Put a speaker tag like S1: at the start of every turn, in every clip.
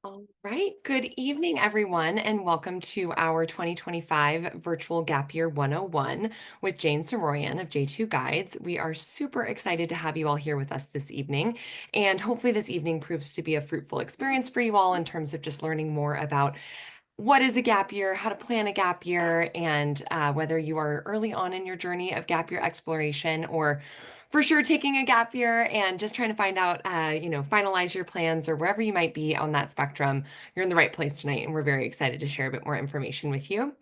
S1: All right. Good evening, everyone, and welcome to our 2025 Virtual Gap Year 101 with Jane Sarouhan of J2 Guides. We are super excited to have you all here with us this evening, and hopefully this evening proves to be a fruitful experience for you all in terms of just learning more about what is a gap year, how to plan a gap year, and whether you are early on in your journey of gap year exploration or for sure taking a gap year and just trying to find out, finalize your plans or wherever you might be on that spectrum, you're in the right place tonight. And we're very excited to share a bit more information with you.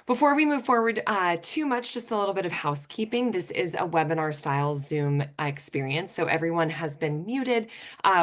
S1: Before we move forward too much, just a little bit of housekeeping. This is a webinar style Zoom experience, so everyone has been muted.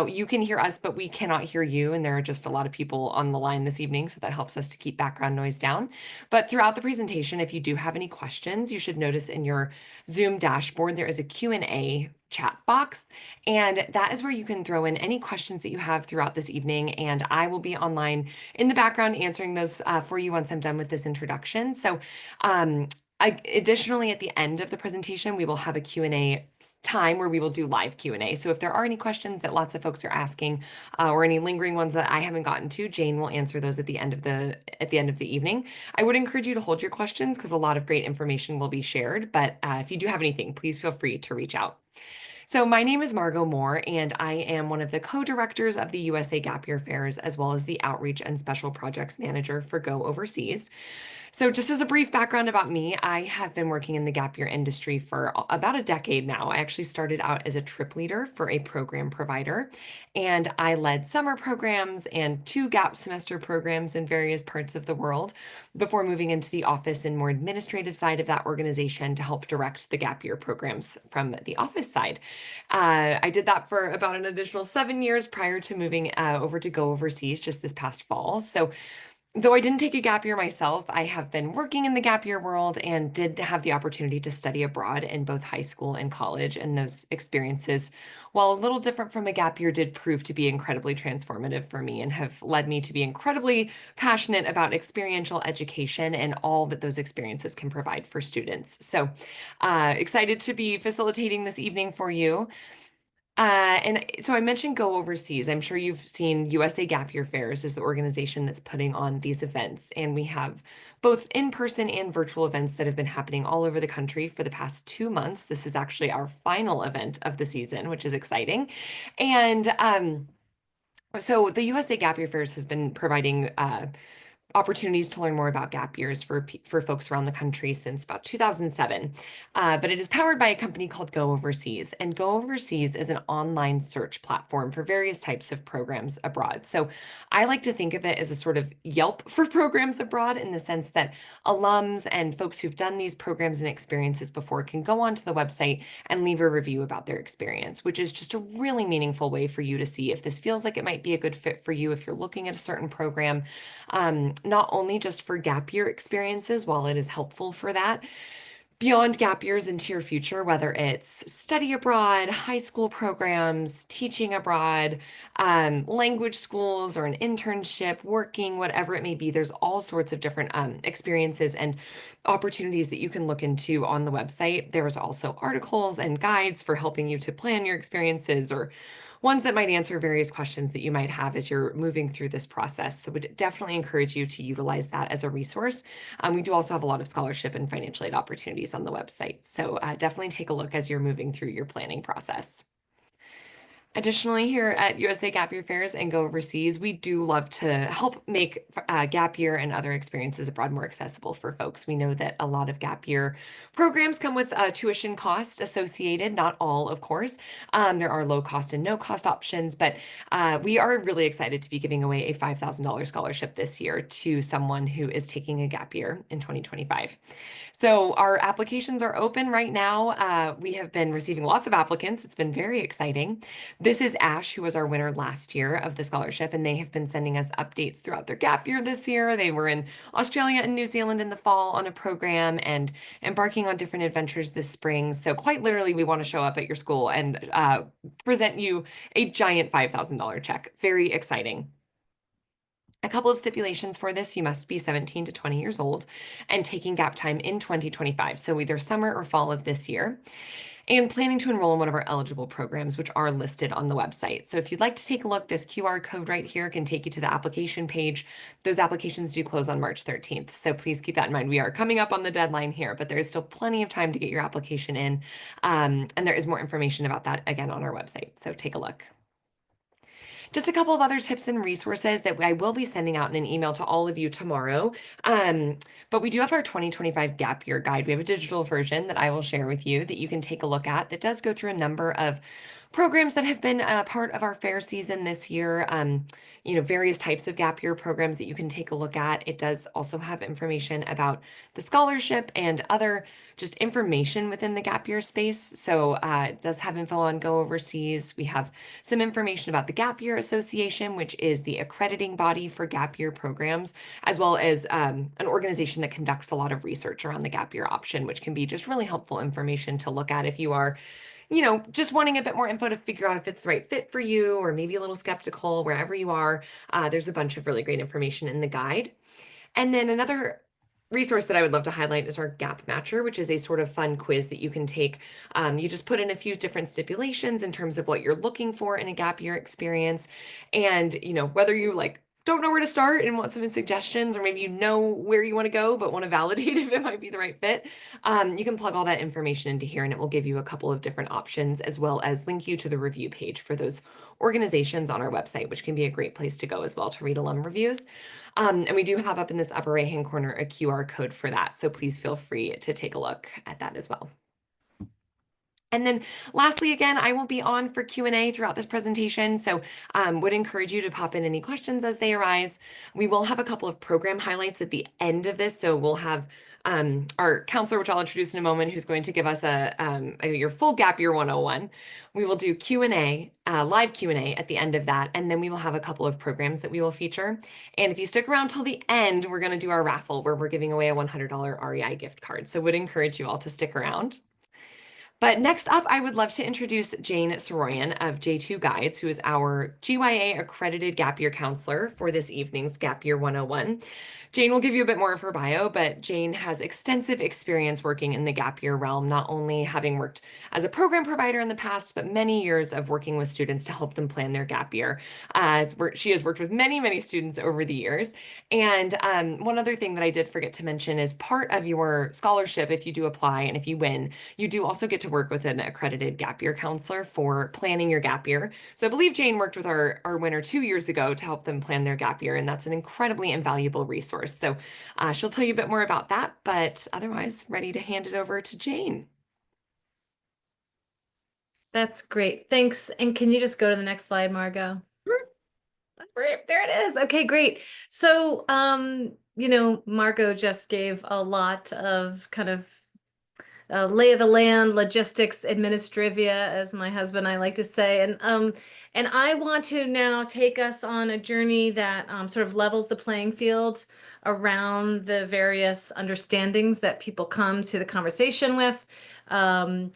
S1: You can hear us, but we cannot hear you, and there are just a lot of people on the line this evening, so that helps us to keep background noise down. But throughout the presentation, if you do have any questions, you should notice in your Zoom dashboard, there is a Q&A chat box, and that is where you can throw in any questions that you have throughout this evening, and I will be online in the background answering those for you once I'm done with this introduction. So um, additionally, at the end of the presentation, we will have a Q&A time where we will do live Q&A. So if there are any questions that lots of folks are asking or any lingering ones that I haven't gotten to, Jane will answer those at the end of the evening. I would encourage you to hold your questions because a lot of great information will be shared. But if you do have anything, please feel free to reach out. So my name is Margot Moore, and I am one of the co-directors of the USA Gap Year Fairs, as well as the Outreach and Special Projects Manager for Go Overseas. So just as a brief background about me, I have been working in the gap year industry for about a decade now. I actually started out as a trip leader for a program provider, and I led summer programs and 2 gap semester programs in various parts of the world before moving into the office and more administrative side of that organization to help direct the gap year programs from the office side. I did that for about an additional 7 years prior to moving over to Go Overseas just this past fall. So though I didn't take a gap year myself, I have been working in the gap year world and did have the opportunity to study abroad in both high school and college. And those experiences, while a little different from a gap year, did prove to be incredibly transformative for me and have led me to be incredibly passionate about experiential education and all that those experiences can provide for students. So excited to be facilitating this evening for you. And so I mentioned Go Overseas. I'm sure you've seen USA Gap Year Fairs is the organization that's putting on these events. And we have both in-person and virtual events that have been happening all over the country for the past 2 months. This is actually our final event of the season, which is exciting. And so the USA Gap Year Fairs has been providing opportunities to learn more about gap years for folks around the country since about 2007. But it is powered by a company called Go Overseas. And Go Overseas is an online search platform for various types of programs abroad. So I like to think of it as a sort of Yelp for programs abroad in the sense that alums and folks who've done these programs and experiences before can go onto the website and leave a review about their experience, which is just a really meaningful way for you to see if this feels like it might be a good fit for you if you're looking at a certain program, not only just for gap year experiences, while it is helpful for that, beyond gap years into your future, whether it's study abroad, high school programs, teaching abroad, language schools, or an internship, working, whatever it may be, there's all sorts of different experiences and opportunities that you can look into on the website. There's also articles and guides for helping you to plan your experiences or ones that might answer various questions that you might have as you're moving through this process. So would definitely encourage you to utilize that as a resource. We do also have a lot of scholarship and financial aid opportunities on the website. So definitely take a look as you're moving through your planning process. Additionally, here at USA Gap Year Fairs and Go Overseas, we do love to help make gap year and other experiences abroad more accessible for folks. We know that a lot of gap year programs come with tuition cost associated, not all, of course. There are low cost and no cost options, but we are really excited to be giving away a $5,000 scholarship this year to someone who is taking a gap year in 2025. So our applications are open right now. We have been receiving lots of applicants. It's been very exciting. This is Ash, who was our winner last year of the scholarship, and they have been sending us updates throughout their gap year this year. They were in Australia and New Zealand in the fall on a program and embarking on different adventures this spring. So quite literally, we want to show up at your school and present you a giant $5,000 check. Very exciting. A couple of stipulations for this: you must be 17 to 20 years old and taking gap time in 2025, so either summer or fall of this year, and planning to enroll in one of our eligible programs, which are listed on the website. So if you'd like to take a look, this QR code right here can take you to the application page. Those applications do close on March 13th, so please keep that in mind. We are coming up on the deadline here, but there is still plenty of time to get your application in, and there is more information about that again on our website, so take a look. Just a couple of other tips and resources that I will be sending out in an email to all of you tomorrow. Um, but we do have our 2025 Gap Year Guide. We have a digital version that I will share with you that you can take a look at that does go through a number of programs that have been a part of our fair season this year. Various types of gap year programs that you can take a look at. It does also have information about the scholarship and other just information within the gap year space. So it does have info on Go Overseas. We have some information about the Gap Year Association, which is the accrediting body for gap year programs, as well as an organization that conducts a lot of research around the gap year option, which can be just really helpful information to look at if you are just wanting a bit more info to figure out if it's the right fit for you, or maybe a little skeptical wherever you are. There's a bunch of really great information in the guide. And then another resource that I would love to highlight is our Gap Matcher, which is a sort of fun quiz that you can take. You just put in a few different stipulations in terms of what you're looking for in a gap year experience. And, whether you don't know where to start and want some suggestions, or maybe you know where you want to go but want to validate if it might be the right fit, you can plug all that information into here and it will give you a couple of different options, as well as link you to the review page for those organizations on our website, which can be a great place to go as well to read alum reviews. And we do have up in this upper right-hand corner a QR code for that, so please feel free to take a look at that as well. And then lastly, again, I will be on for Q&A throughout this presentation, so would encourage you to pop in any questions as they arise. We will have a couple of program highlights at the end of this, so we'll have our counselor, which I'll introduce in a moment, who's going to give us your full Gap Year 101. We will do Q&A, live Q&A at the end of that, and then we will have a couple of programs that we will feature. And if you stick around till the end, we're going to do our raffle where we're giving away a $100 REI gift card, so would encourage you all to stick around. But next up, I would love to introduce Jane Sarouhan of J2 Guides, who is our GYA accredited gap year counselor for this evening's Gap Year 101. Jane will give you a bit more of her bio, but Jane has extensive experience working in the gap year realm, not only having worked as a program provider in the past, but many years of working with students to help them plan their gap year. She has worked with many, many students over the years. And one other thing that I did forget to mention is part of your scholarship, if you do apply and if you win, you do also get to work with an accredited gap year counselor for planning your gap year. So I believe Jane worked with our winner 2 years ago to help them plan their gap year, and that's an incredibly invaluable resource. So she'll tell you a bit more about that, but otherwise, ready to hand it over to Jane.
S2: That's great. Thanks. And can you just go to the next slide, Margot? There it is. Okay, great. So, Margot just gave a lot of kind of lay of the land, logistics, administrivia, as my husband and I like to say. And I want to now take us on a journey that sort of levels the playing field around the various understandings that people come to the conversation with. And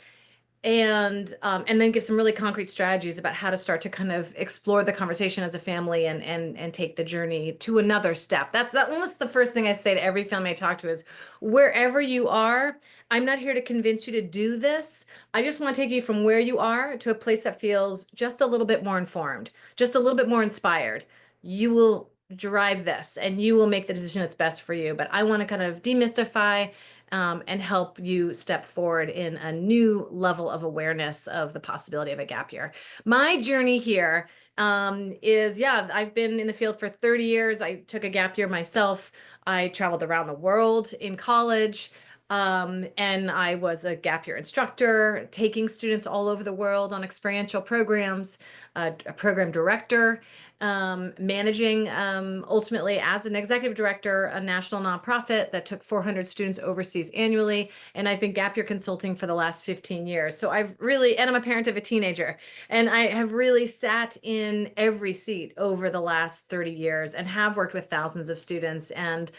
S2: then give some really concrete strategies about how to start to kind of explore the conversation as a family and take the journey to another step. That's almost the first thing I say to every family I talk to is, wherever you are, I'm not here to convince you to do this. I just want to take you from where you are to a place that feels just a little bit more informed, just a little bit more inspired. You will drive this and you will make the decision that's best for you. But I want to kind of demystify and help you step forward in a new level of awareness of the possibility of a gap year. My journey here is, I've been in the field for 30 years. I took a gap year myself. I traveled around the world in college. And I was a gap year instructor, taking students all over the world on experiential programs, a program director, managing ultimately as an executive director, a national nonprofit that took 400 students overseas annually. And I've been gap year consulting for the last 15 years. So and I'm a parent of a teenager, and I have really sat in every seat over the last 30 years and have worked with thousands of students. And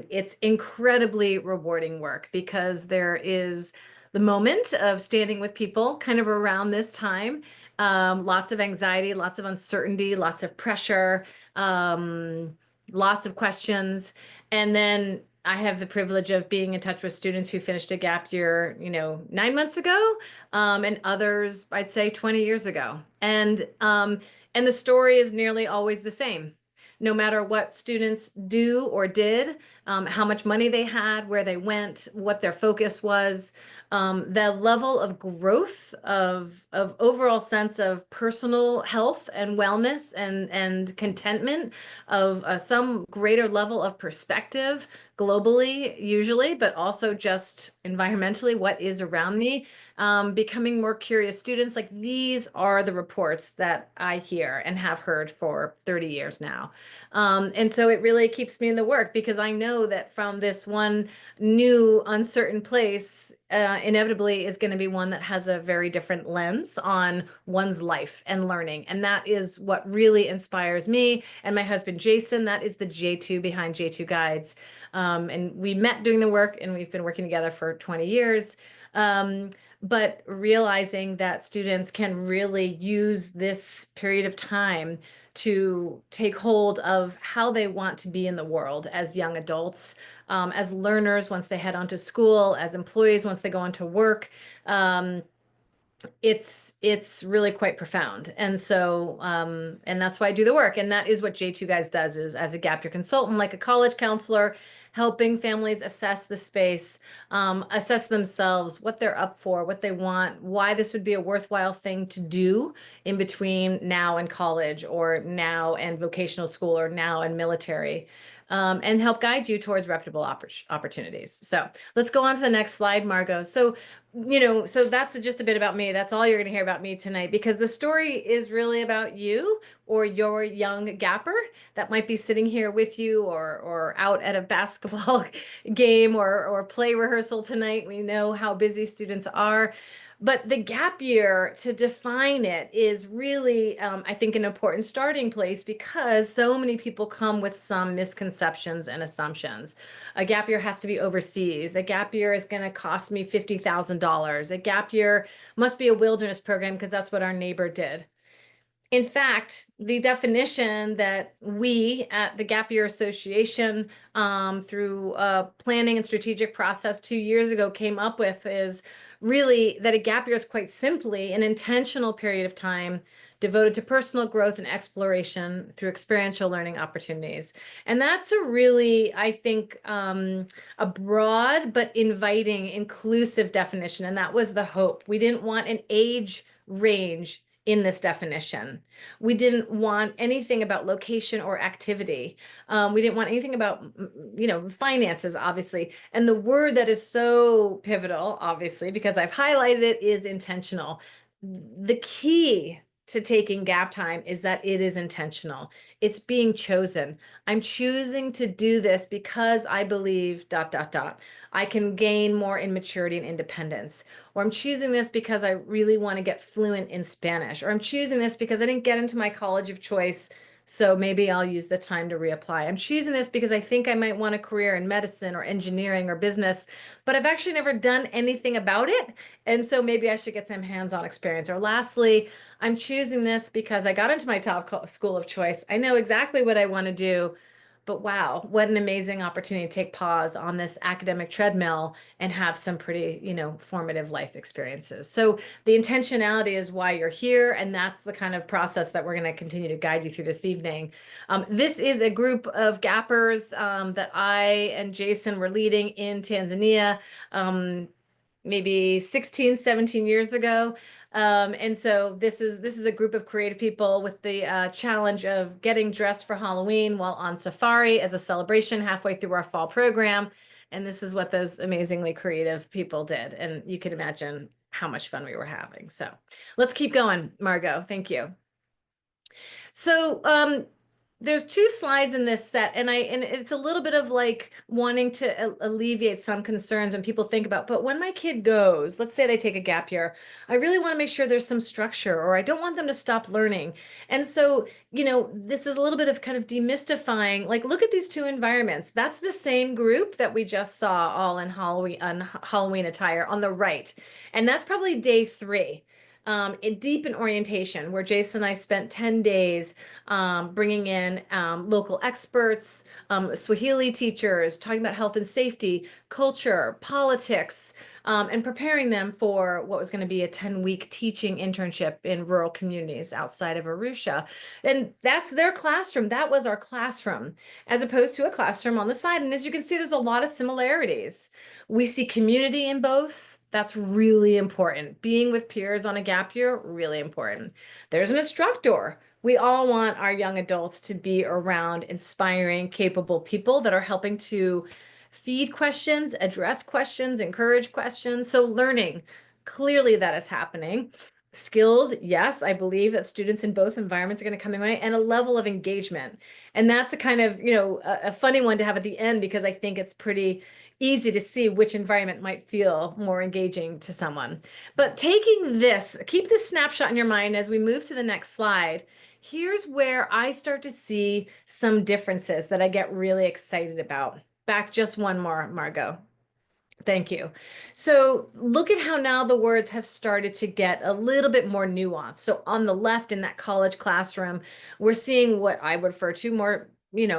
S2: it's incredibly rewarding work because there is the moment of standing with people kind of around this time. Lots of anxiety, lots of uncertainty, lots of pressure. lots of questions. And then I have the privilege of being in touch with students who finished a gap year, 9 months ago, and others, I'd say 20 years ago. And the story is nearly always the same. No matter what students do or did, how much money they had, where they went, what their focus was, the level of growth of overall sense of personal health and wellness and contentment of some greater level of perspective globally, usually, but also just environmentally, what is around me, becoming more curious students. Like these are the reports that I hear and have heard for 30 years now. And so it really keeps me in the work because I know that from this one new uncertain place, inevitably is going to be one that has a very different lens on one's life and learning. And that is what really inspires me and my husband, Jason. That is the J2 behind J2 Guides. And we met doing the work and we've been working together for 20 years. But realizing that students can really use this period of time to take hold of how they want to be in the world as young adults, as learners once they head on to school, as employees once they go on to work. It's really quite profound. And so, and that's why I do the work. And that is what J2 Guides does, is as a gap year consultant, like a college counselor, helping families assess the space, assess themselves, what they're up for, what they want, why this would be a worthwhile thing to do in between now and college, or now and vocational school, or now and military, and help guide you towards reputable opportunities. So let's go on to the next slide, Margot. So so that's just a bit about me. That's all you're going to hear about me tonight, because the story is really about you or your young gapper that might be sitting here with you, or out at a basketball game or play rehearsal tonight. We know how busy students are. But the gap year, to define it, is really, I think, an important starting place, because so many people come with some misconceptions and assumptions. A gap year has to be overseas. A gap year is going to cost me $50,000. A gap year must be a wilderness program because that's what our neighbor did. In fact, the definition that we at the Gap Year Association, through a planning and strategic process 2 years ago, came up with is really that a gap year is quite simply an intentional period of time devoted to personal growth and exploration through experiential learning opportunities. And that's a really, I think, a broad but inviting, inclusive definition. And that was the hope. We didn't want an age range in this definition. We didn't want anything about location or activity. We didn't want anything about, finances, obviously. And the word that is so pivotal, obviously, because I've highlighted it, is intentional. The key to taking gap time is that it is intentional. It's being chosen. I'm choosing to do this because I believe ... I can gain more in maturity and independence. Or I'm choosing this because I really want to get fluent in Spanish. Or I'm choosing this because I didn't get into my college of choice, so maybe I'll use the time to reapply. I'm choosing this because I think I might want a career in medicine or engineering or business, but I've actually never done anything about it. And so maybe I should get some hands-on experience. Or lastly, I'm choosing this because I got into my top school of choice. I know exactly what I want to do, but wow, what an amazing opportunity to take pause on this academic treadmill and have some pretty, formative life experiences. So the intentionality is why you're here, and that's the kind of process that we're going to continue to guide you through this evening. This is a group of gappers that I and Jason were leading in Tanzania, maybe 16, 17 years ago. And so this is a group of creative people with the challenge of getting dressed for Halloween while on safari as a celebration halfway through our fall program. And this is what those amazingly creative people did. And you can imagine how much fun we were having. So let's keep going, Margot. Thank you. So there's 2 slides in this set, and it's a little bit of like wanting to alleviate some concerns when people think about, but when my kid goes, let's say they take a gap year, I really want to make sure there's some structure, or I don't want them to stop learning. And so, this is a little bit of kind of demystifying, like, look at these 2 environments. That's the same group that we just saw all in Halloween attire on the right. And that's probably day 3. deep in orientation, where Jason and I spent 10 days bringing in local experts, Swahili teachers, talking about health and safety, culture, politics, and preparing them for what was going to be a 10-week teaching internship in rural communities outside of Arusha. And that's their classroom. That was our classroom, as opposed to a classroom on the side. And as you can see, there's a lot of similarities. We see community in both. That's really important. Being with peers on a gap year, really important. There's an instructor. We all want our young adults to be around inspiring, capable people that are helping to feed questions, address questions, encourage questions. So learning, clearly that is happening. Skills, yes, I believe that students in both environments are going to come away, and a level of engagement. And that's a kind of, a funny one to have at the end, because I think it's pretty easy to see which environment might feel more engaging to someone. But taking this, keep this snapshot in your mind as we move to the next slide. Here's where I start to see some differences that I get really excited about. Back just one more, Margot. Thank you. So look at how now the words have started to get a little bit more nuanced. So on the left in that college classroom, we're seeing what I would refer to more,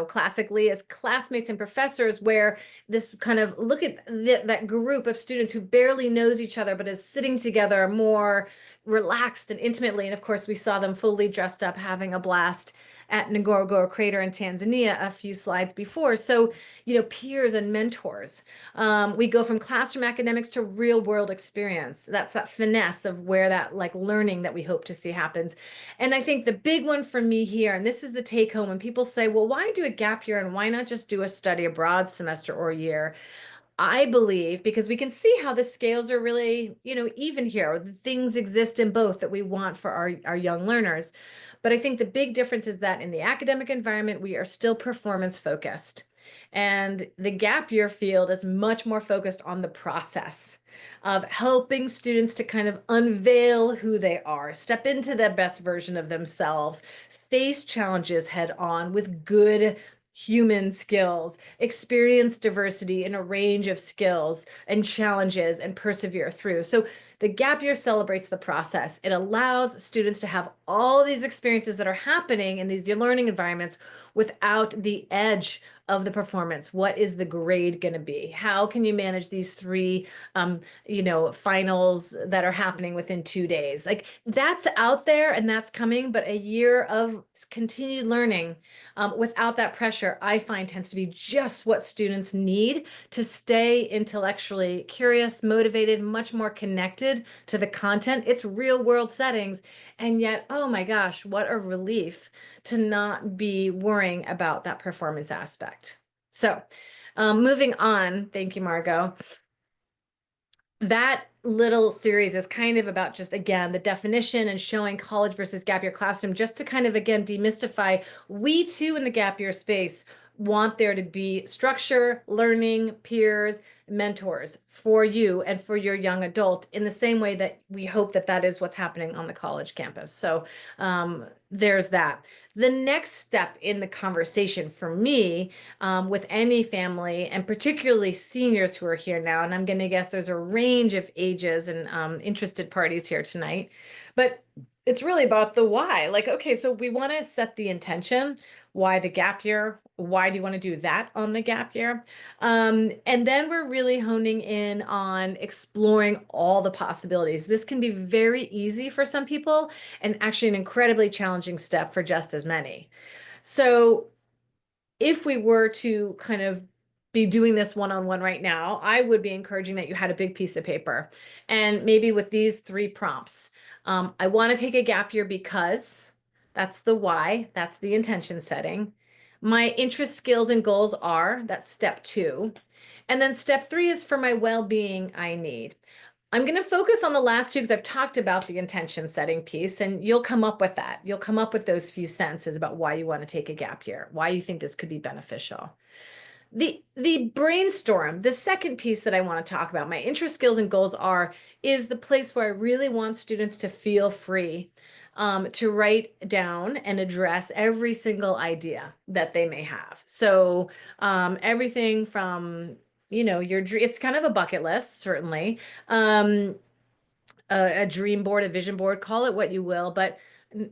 S2: classically as classmates and professors, where this kind of look at that group of students who barely knows each other, but is sitting together more relaxed and intimately. And of course, we saw them fully dressed up, having a blast at Ngorongoro Crater in Tanzania a few slides before. So, peers and mentors. We go from classroom academics to real world experience. That's that finesse of where that like learning that we hope to see happens. And I think the big one for me here, and this is the take home, when people say, well, why do a gap year and why not just do a study abroad semester or year? I believe, because we can see how the scales are really, even here. Things exist in both that we want for our young learners. But I think the big difference is that in the academic environment, we are still performance focused. And the gap year field is much more focused on the process of helping students to kind of unveil who they are, step into the best version of themselves, face challenges head on with good human skills, experience diversity in a range of skills and challenges, and persevere through. So the gap year celebrates the process. It allows students to have all these experiences that are happening in these learning environments without the edge of the performance. What is the grade going to be? How can you manage these three, finals that are happening within 2 days? Like, that's out there and that's coming, but a year of continued learning without that pressure, I find, tends to be just what students need to stay intellectually curious, motivated, much more connected to the content. It's real world settings. And yet, oh my gosh, what a relief to not be worrying about that performance aspect. So moving on, thank you, Margot. That little series is kind of about just, again, the definition and showing college versus gap year classroom, just to kind of, again, demystify. We too, in the gap year space, want there to be structure, learning, peers, mentors for you and for your young adult, in the same way that we hope that that is what's happening on the college campus. So there's that. The next step in the conversation for me, with any family, and particularly seniors who are here now, and I'm going to guess there's a range of ages and interested parties here tonight, but it's really about the why. Like, okay, so we want to set the intention. Why the gap year? Why do you want to do that on the gap year? And then we're really honing in on exploring all the possibilities. This can be very easy for some people and actually an incredibly challenging step for just as many. So if we were to kind of be doing this one-on-one right now, I would be encouraging that you had a big piece of paper, and maybe with these 3 prompts. I want to take a gap year because that's the why, that's the intention setting. My interest, skills, and goals are, that's step 2. And then step 3 is for my well-being I need. I'm going to focus on the last 2 because I've talked about the intention setting piece, and you'll come up with that. You'll come up with those few sentences about why you want to take a gap year, why you think this could be beneficial. The brainstorm, the second piece that I want to talk about, my interest, skills, and goals is the place where I really want students to feel free to write down and address every single idea that they may have. So everything from, it's kind of a bucket list, certainly. a dream board, a vision board, call it what you will, but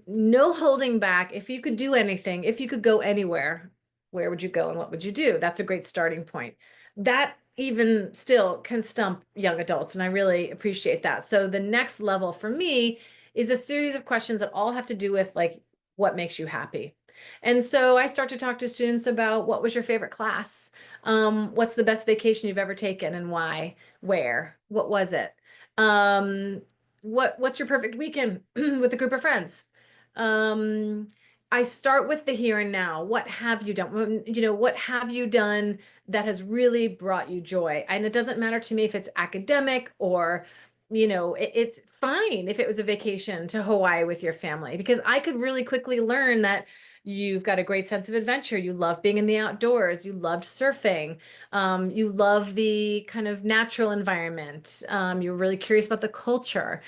S2: no holding back. If you could do anything, if you could go anywhere, where would you go and what would you do? That's a great starting point. That even still can stump young adults, and I really appreciate that. So the next level for me is a series of questions that all have to do with like what makes you happy. And so I start to talk to students about what was your favorite class? What's the best vacation you've ever taken and why? Where? What was it? Um, what's your perfect weekend with a group of friends? Um, I start with the here and now. What have you done? You know, what have you done that has really brought you joy? And it doesn't matter to me if it's academic or, you know, it's fine if it was a vacation to Hawaii with your family, because I could really quickly learn that you've got a great sense of adventure. You love being in the outdoors. You loved surfing. You love the kind of natural environment. You're really curious about the culture.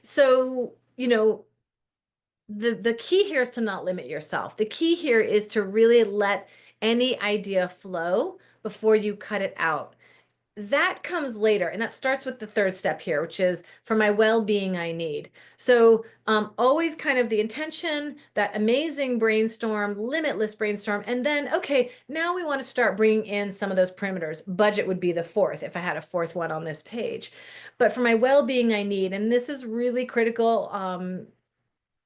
S2: So, you know, the key here is to not limit yourself. The key here is to really let any idea flow before you cut it out. That comes later, and that starts with the third step here, which is for my well-being I need. So always kind of the intention, that amazing brainstorm, limitless brainstorm, and then, okay, now we want to start bringing in some of those perimeters. Budget would be the fourth if I had a fourth one on this page. But for my well-being I need, and this is really critical,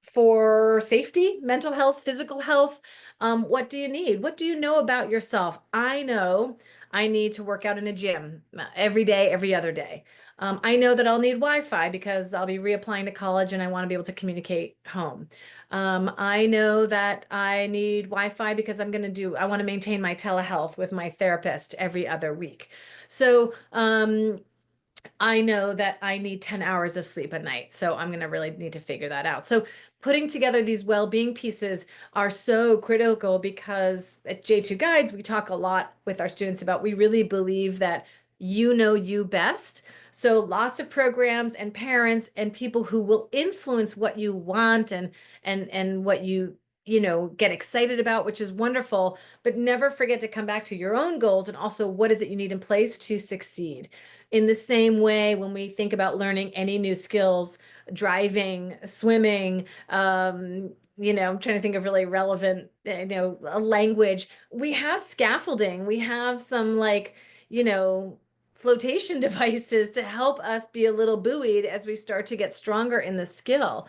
S2: for safety, mental health, physical health. What do you need? What do you know about yourself? I know I need to work out in a gym every day, every other day. I know that I'll need Wi-Fi because I'll be reapplying to college and I want to be able to communicate home. I know that I need Wi-Fi because I want to maintain my telehealth with my therapist every other week. So, I know that I need 10 hours of sleep a night, so I'm going to really need to figure that out. So putting together these well-being pieces are so critical because at J2 Guides, we talk a lot with our students about we really believe that you know you best. So lots of programs and parents and people who will influence what you want and what you know get excited about, which is wonderful, but never forget to come back to your own goals and also what is it you need in place to succeed. In the same way, when we think about learning any new skills, driving, swimming, you know, I'm trying to think of really relevant, you know, a language. We have scaffolding. We have some like, you know, flotation devices to help us be a little buoyed as we start to get stronger in the skill.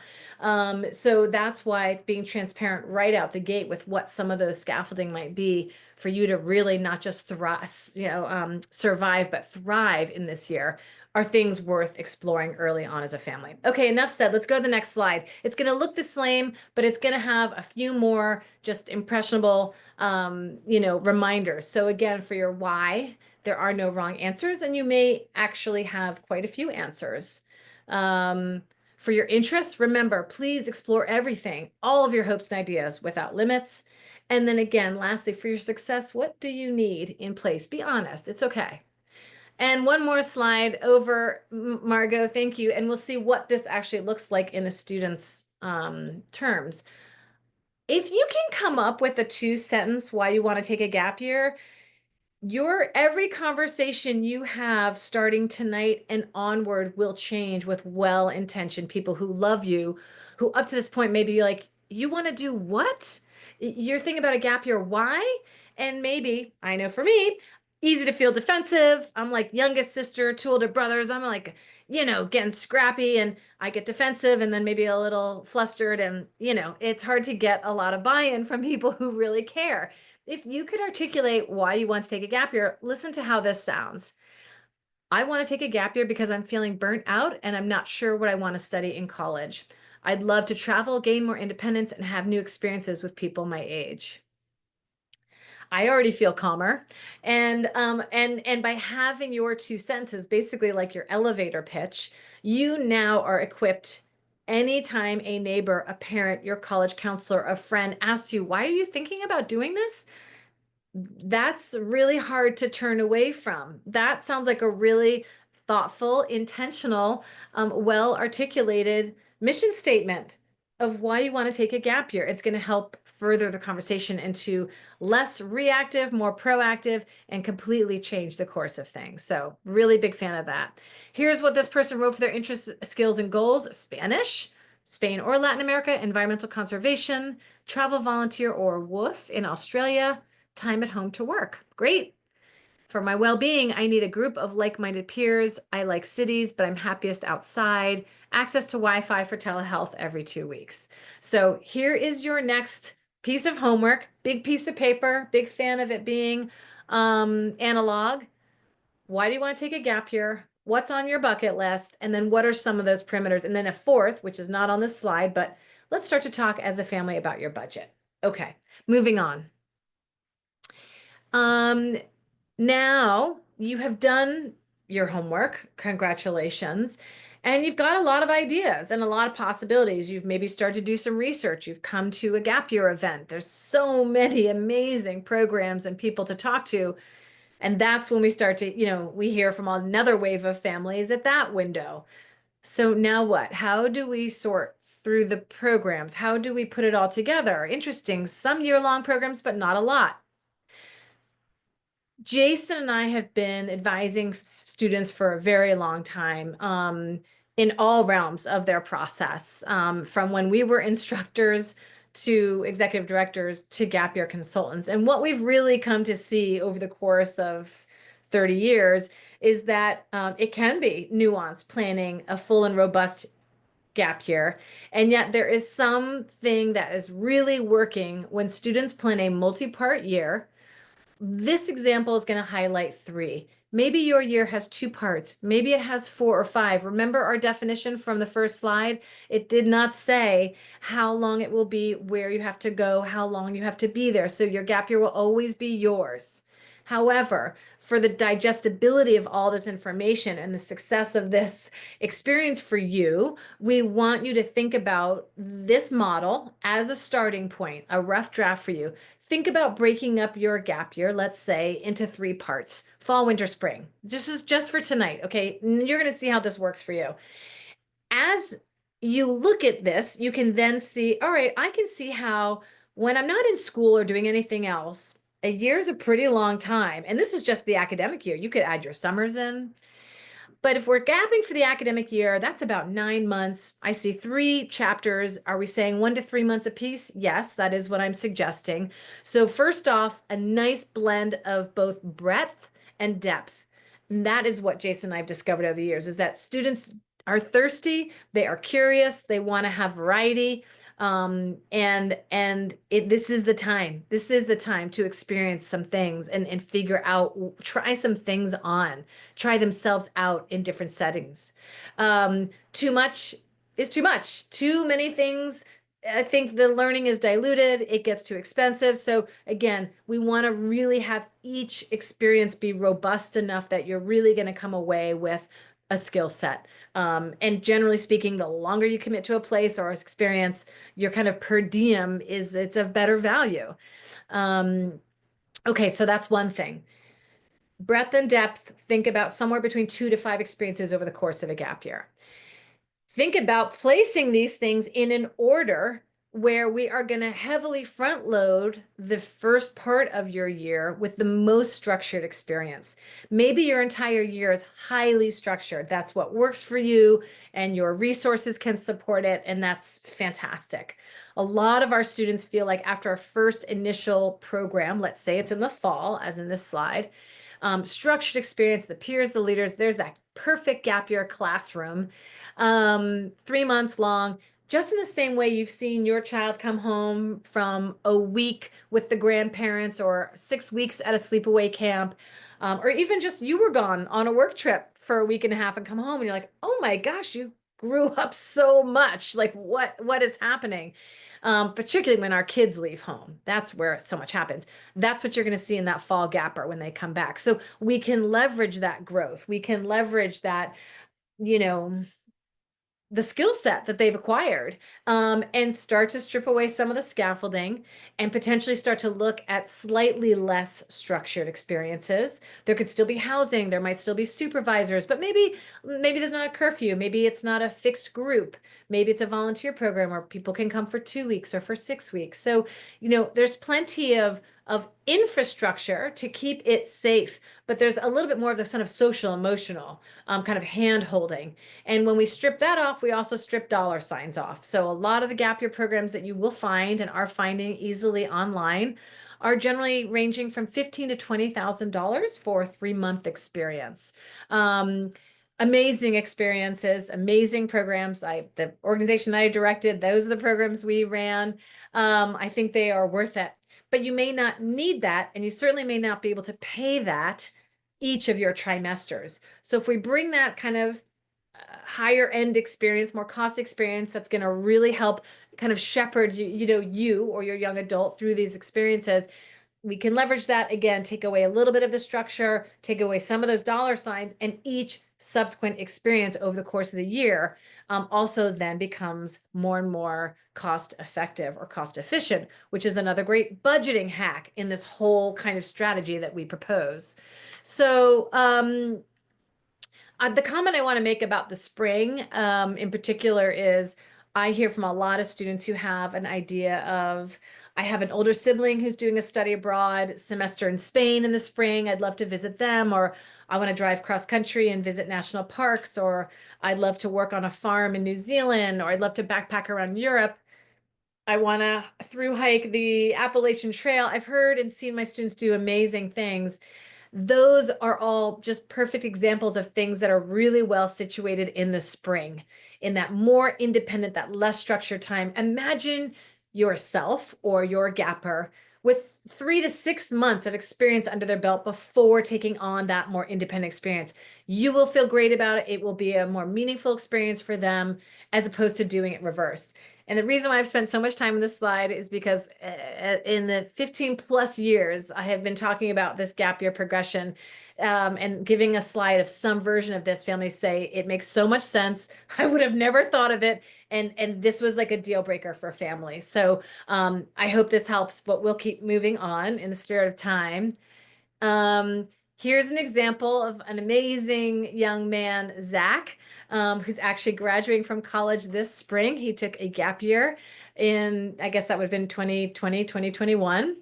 S2: So that's why being transparent right out the gate with what some of those scaffolding might be for you to really not just thrive, you know, survive, but thrive in this year are things worth exploring early on as a family. Okay, enough said. Let's go to the next slide. It's going to look the same, but it's going to have a few more just impressionable, you know, reminders. So again, for your why, there are no wrong answers, and you may actually have quite a few answers. For your interests, remember, please explore everything, all of your hopes and ideas without limits. And then again, lastly, for your success, what do you need in place? Be honest, it's okay. And one more slide over, Margot, thank you. And we'll see what this actually looks like in a student's terms. If you can come up with a 2 sentence why you want to take a gap year, your every conversation you have starting tonight and onward will change with well-intentioned people who love you, who up to this point may be like, you want to do what? You're thinking about a gap year, why? And maybe, I know for me, easy to feel defensive. I'm like youngest sister, two older brothers. I'm like, you know, getting scrappy and I get defensive and then maybe a little flustered. And, you know, it's hard to get a lot of buy-in from people who really care. If you could articulate why you want to take a gap year, listen to how this sounds. I want to take a gap year because I'm feeling burnt out and I'm not sure what I want to study in college. I'd love to travel, gain more independence, and have new experiences with people my age. I already feel calmer. And by having your 2 sentences, basically like your elevator pitch, you now are equipped anytime a neighbor, a parent, your college counselor, a friend asks you, why are you thinking about doing this? That's really hard to turn away from. That sounds like a really thoughtful, intentional, well articulated mission statement of why you want to take a gap year. It's going to help further the conversation into less reactive, more proactive, and completely change the course of things. So really big fan of that. Here's what this person wrote for their interests, skills, and goals: Spanish, Spain or Latin America, environmental conservation, travel volunteer or WWOOF in Australia, time at home to work. Great. For my well-being, I need a group of like-minded peers. I like cities, but I'm happiest outside. Access to Wi-Fi for telehealth every 2 weeks. So here is your next piece of homework. Big piece of paper. Big fan of it being analog. Why do you want to take a gap year? What's on your bucket list? And then what are some of those perimeters? And then a fourth, which is not on this slide, but let's start to talk as a family about your budget. Okay, moving on. Now you have done your homework. Congratulations. And you've got a lot of ideas and a lot of possibilities. You've maybe started to do some research. You've come to a gap year event. There's so many amazing programs and people to talk to. And that's when we start to, we hear from another wave of families at that window. So now what? How do we sort through the programs? How do we put it all together? Interesting. Some year-long programs, but not a lot. Jason and I have been advising students for a very long time in all realms of their process, from when we were instructors to executive directors to gap year consultants. And what we've really come to see over the course of 30 years is that it can be nuanced planning a full and robust gap year. And yet there is something that is really working when students plan a multi-part year. This example is going to highlight 3. Maybe your year has 2 parts. Maybe it has 4 or 5. Remember our definition from the first slide? It did not say how long it will be, where you have to go, how long you have to be there. So your gap year will always be yours. However, for the digestibility of all this information and the success of this experience for you, we want you to think about this model as a starting point, a rough draft for you. Think about breaking up your gap year, let's say, into 3 parts: fall, winter, spring. Just for tonight, okay? You're going to see how this works for you. As you look at this, you can then see, all right, I can see how when I'm not in school or doing anything else, a year is a pretty long time. And this is just the academic year. You could add your summers in. But if we're gapping for the academic year, that's about 9 months. I see 3 chapters. Are we saying 1 to 3 months apiece? Yes, that is what I'm suggesting. So first off, a nice blend of both breadth and depth. And that is what Jason and I have discovered over the years, is that students are thirsty, they are curious, they want to have variety. This is the time. This is the time to experience some things and figure out, try some things on, try themselves out in different settings. Too much is too much. Too many things, I think the learning is diluted. It gets too expensive. So again, we want to really have each experience be robust enough that you're really going to come away with a skill set. And generally speaking, the longer you commit to a place or experience, your kind of per diem it's of better value. Okay, so that's one thing. Breadth and depth, think about somewhere between 2 to 5 experiences over the course of a gap year. Think about placing these things in an order where we are going to heavily front load the first part of your year with the most structured experience. Maybe your entire year is highly structured. That's what works for you, and your resources can support it, and that's fantastic. A lot of our students feel like after our first initial program, let's say it's in the fall, as in this slide, structured experience, the peers, the leaders, there's that perfect gap year classroom, 3 months long. Just in the same way you've seen your child come home from a week with the grandparents or 6 weeks at a sleepaway camp, or even just you were gone on a work trip for a week and a half and come home and you're like, oh my gosh, you grew up so much. Like what is happening? Particularly when our kids leave home. That's where so much happens. That's what you're going to see in that fall gapper when they come back. So we can leverage that growth. We can leverage that, you know, the skill set that they've acquired, and start to strip away some of the scaffolding and potentially start to look at slightly less structured experiences. There could still be housing, there might still be supervisors, but maybe there's not a curfew, maybe it's not a fixed group, maybe it's a volunteer program where people can come for 2 weeks or for 6 weeks. So, there's plenty of infrastructure to keep it safe, but there's a little bit more of the sort of social emotional kind of hand holding. And when we strip that off, we also strip dollar signs off. So a lot of the gap year programs that you will find and are finding easily online are generally ranging from $15,000 to $20,000 for a 3-month experience. Amazing experiences, amazing programs. The organization that I directed, those are the programs we ran. I think they are worth it. But you may not need that, and you certainly may not be able to pay that each of your trimesters. So if we bring that kind of higher end experience, more cost experience, that's going to really help kind of shepherd you or your young adult through these experiences, we can leverage that again, take away a little bit of the structure, take away some of those dollar signs, and each subsequent experience over the course of the year also then becomes more and more cost effective or cost efficient, which is another great budgeting hack in this whole kind of strategy that we propose. So the comment I want to make about the spring in particular is I hear from a lot of students who have an idea of, I have an older sibling who's doing a study abroad semester in Spain in the spring. I'd love to visit them, or I want to drive cross country and visit national parks, or I'd love to work on a farm in New Zealand, or I'd love to backpack around Europe. I want to through hike the Appalachian Trail. I've heard and seen my students do amazing things. Those are all just perfect examples of things that are really well situated in the spring, in that more independent, that less structured time. Imagine yourself or your gapper with 3 to 6 months of experience under their belt before taking on that more independent experience. You will feel great about it. It will be a more meaningful experience for them as opposed to doing it reversed. And the reason why I've spent so much time on this slide is because in the 15 plus years, I have been talking about this gap year progression and giving a slide of some version of this. Families say it makes so much sense. I would have never thought of it. And this was like a deal breaker for families. So I hope this helps, but we'll keep moving on in the spirit of time. Here's an example of an amazing young man, Zach, who's actually graduating from college this spring. He took a gap year in, I guess that would have been 2020, 2021.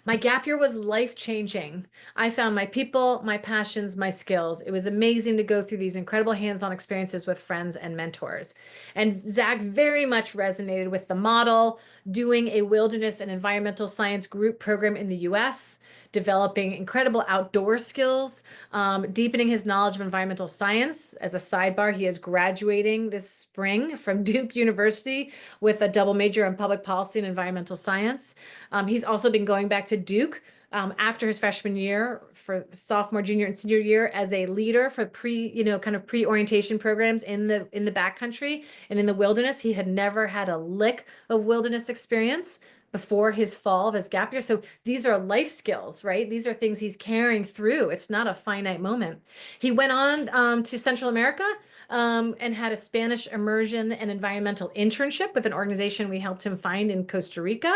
S2: My gap year was life-changing. I found my people, my passions, my skills. It was amazing to go through these incredible hands-on experiences with friends and mentors. And Zach very much resonated with the model, doing a wilderness and environmental science group program in the US, developing incredible outdoor skills, deepening his knowledge of environmental science. As a sidebar, he is graduating this spring from Duke University with a double major in public policy and environmental science. He's also been going back to Duke after his freshman year for sophomore, junior, and senior year as a leader for kind of pre-orientation programs in the backcountry and in the wilderness. He had never had a lick of wilderness experience before his fall of his gap year. So these are life skills, right? These are things he's carrying through. It's not a finite moment. He went on to Central America and had a Spanish immersion and environmental internship with an organization we helped him find in Costa Rica,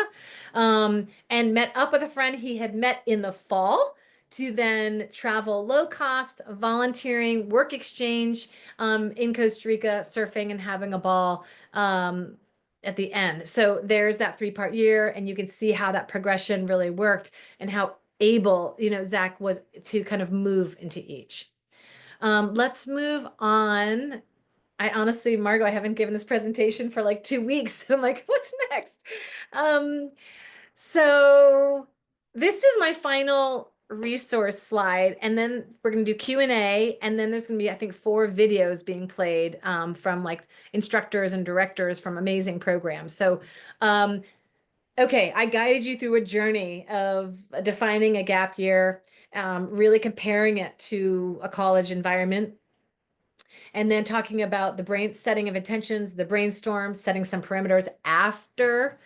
S2: and met up with a friend he had met in the fall to then travel low cost, volunteering, work exchange in Costa Rica, surfing and having a ball at the end. So there's that 3-part year, and you can see how that progression really worked and how able, Zach was to kind of move into each. Let's move on. I honestly, Margot, I haven't given this presentation for like 2 weeks. I'm like, what's next? So this is my final resource slide, and then we're going to do Q&A, and then there's going to be, I think, 4 videos being played from like instructors and directors from amazing programs. So okay, I guided you through a journey of defining a gap year, really comparing it to a college environment, and then talking about the setting of intentions, the brainstorm, setting some parameters after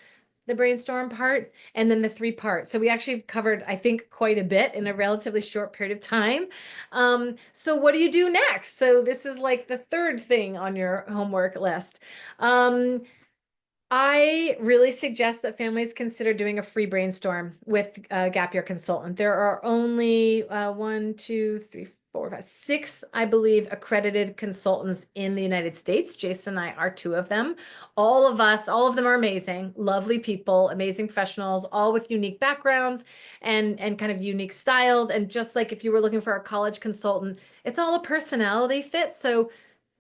S2: the brainstorm part, and then the three parts. So we actually have covered, I think, quite a bit in a relatively short period of time. So what do you do next? So this is like the third thing on your homework list. Um, I really suggest that families consider doing a free brainstorm with a gap year consultant. There are only one, two, three, four, five, six, I believe, accredited consultants in the United States. Jason and I are two of them. All of us, all of them are amazing, lovely people, amazing professionals, all with unique backgrounds and kind of unique styles. And just like if you were looking for a college consultant, it's all a personality fit. So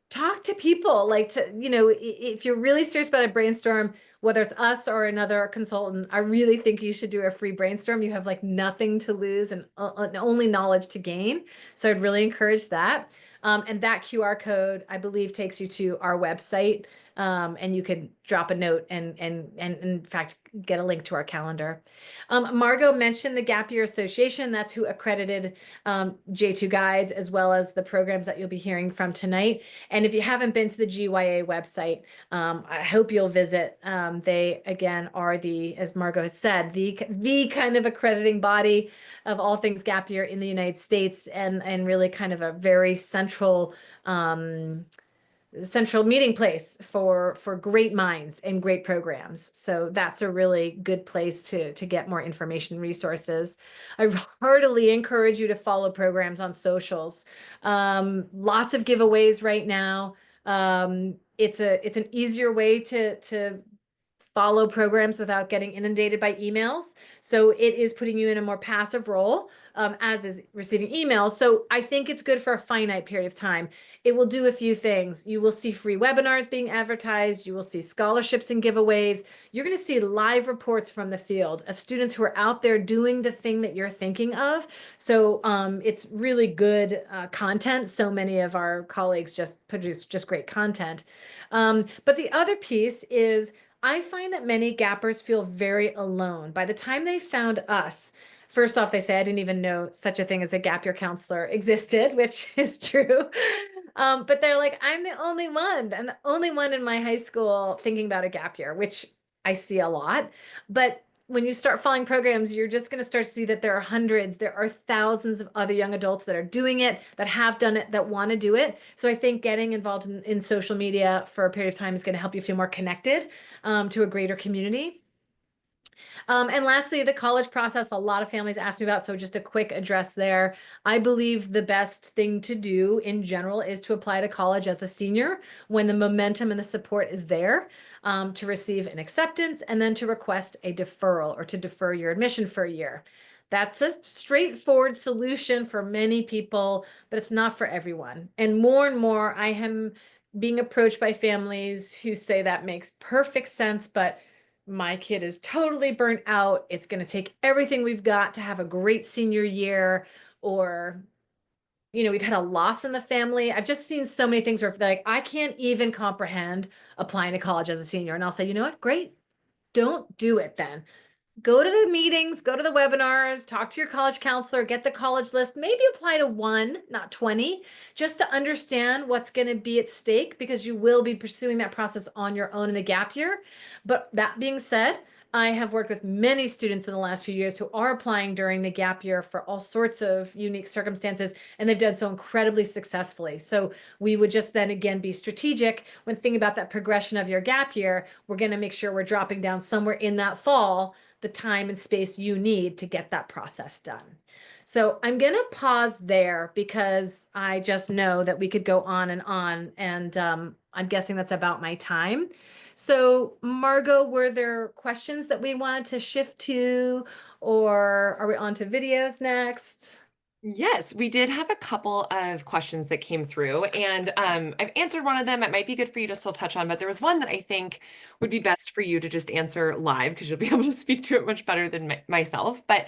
S2: talk to people like to, if you're really serious about a brainstorm, whether it's us or another consultant, I really think you should do a free brainstorm. You have like nothing to lose and only knowledge to gain. So I'd really encourage that. And that QR code, I believe, takes you to our website. And you could drop a note and in fact get a link to our calendar. Margot mentioned the Gap Year Association. That's who accredited J2 Guides, as well as the programs that you'll be hearing from tonight. And if you haven't been to the GYA website, I hope you'll visit. They, again, are the, as Margot has said, the kind of accrediting body of all things gap year in the United States, and really kind of a very central meeting place for great minds and great programs. So that's a really good place to get more information and resources. I heartily encourage you to follow programs on socials. Lots of giveaways right now. It's an easier way to follow programs without getting inundated by emails. So it is putting you in a more passive role, as is receiving emails. So I think it's good for a finite period of time. It will do a few things. You will see free webinars being advertised. You will see scholarships and giveaways. You're going to see live reports from the field of students who are out there doing the thing that you're thinking of. So it's really good content. So many of our colleagues just produce just great content. But the other piece is, I find that many gappers feel very alone. By the time they found us, first off, they say, I didn't even know such a thing as a gap year counselor existed, which is true. But they're like, I'm the only one. I'm the only one in my high school thinking about a gap year, which I see a lot. But when you start following programs, you're just going to start to see that there are hundreds, there are thousands of other young adults that are doing it, that have done it, that want to do it. So I think getting involved in social media for a period of time is going to help you feel more connected to a greater community. And lastly, the college process, a lot of families ask me about, so just a quick address there. I believe the best thing to do in general is to apply to college as a senior when the momentum and the support is there, to receive an acceptance and then to request a deferral or to defer your admission for a year. That's a straightforward solution for many people, but it's not for everyone. And more, I am being approached by families who say that makes perfect sense, but my kid is totally burnt out. It's going to take everything we've got to have a great senior year, or, we've had a loss in the family. I've just seen so many things where like, I can't even comprehend applying to college as a senior. And I'll say, you know what? Great. Don't do it then. Go to the meetings, go to the webinars, talk to your college counselor, get the college list, maybe apply to one, not 20, just to understand what's going to be at stake, because you will be pursuing that process on your own in the gap year. But that being said, I have worked with many students in the last few years who are applying during the gap year for all sorts of unique circumstances, and they've done so incredibly successfully. So we would just then again be strategic when thinking about that progression of your gap year. We're going to make sure we're dropping down somewhere in that fall the time and space you need to get that process done. So I'm going to pause there because I just know that we could go on, and I'm guessing that's about my time. So Margot, were there questions that we wanted to shift to, or are we on to videos next?
S1: Yes, we did have a couple of questions that came through, and I've answered one of them. It might be good for you to still touch on, but there was one that I think would be best for you to just answer live because you'll be able to speak to it much better than myself. But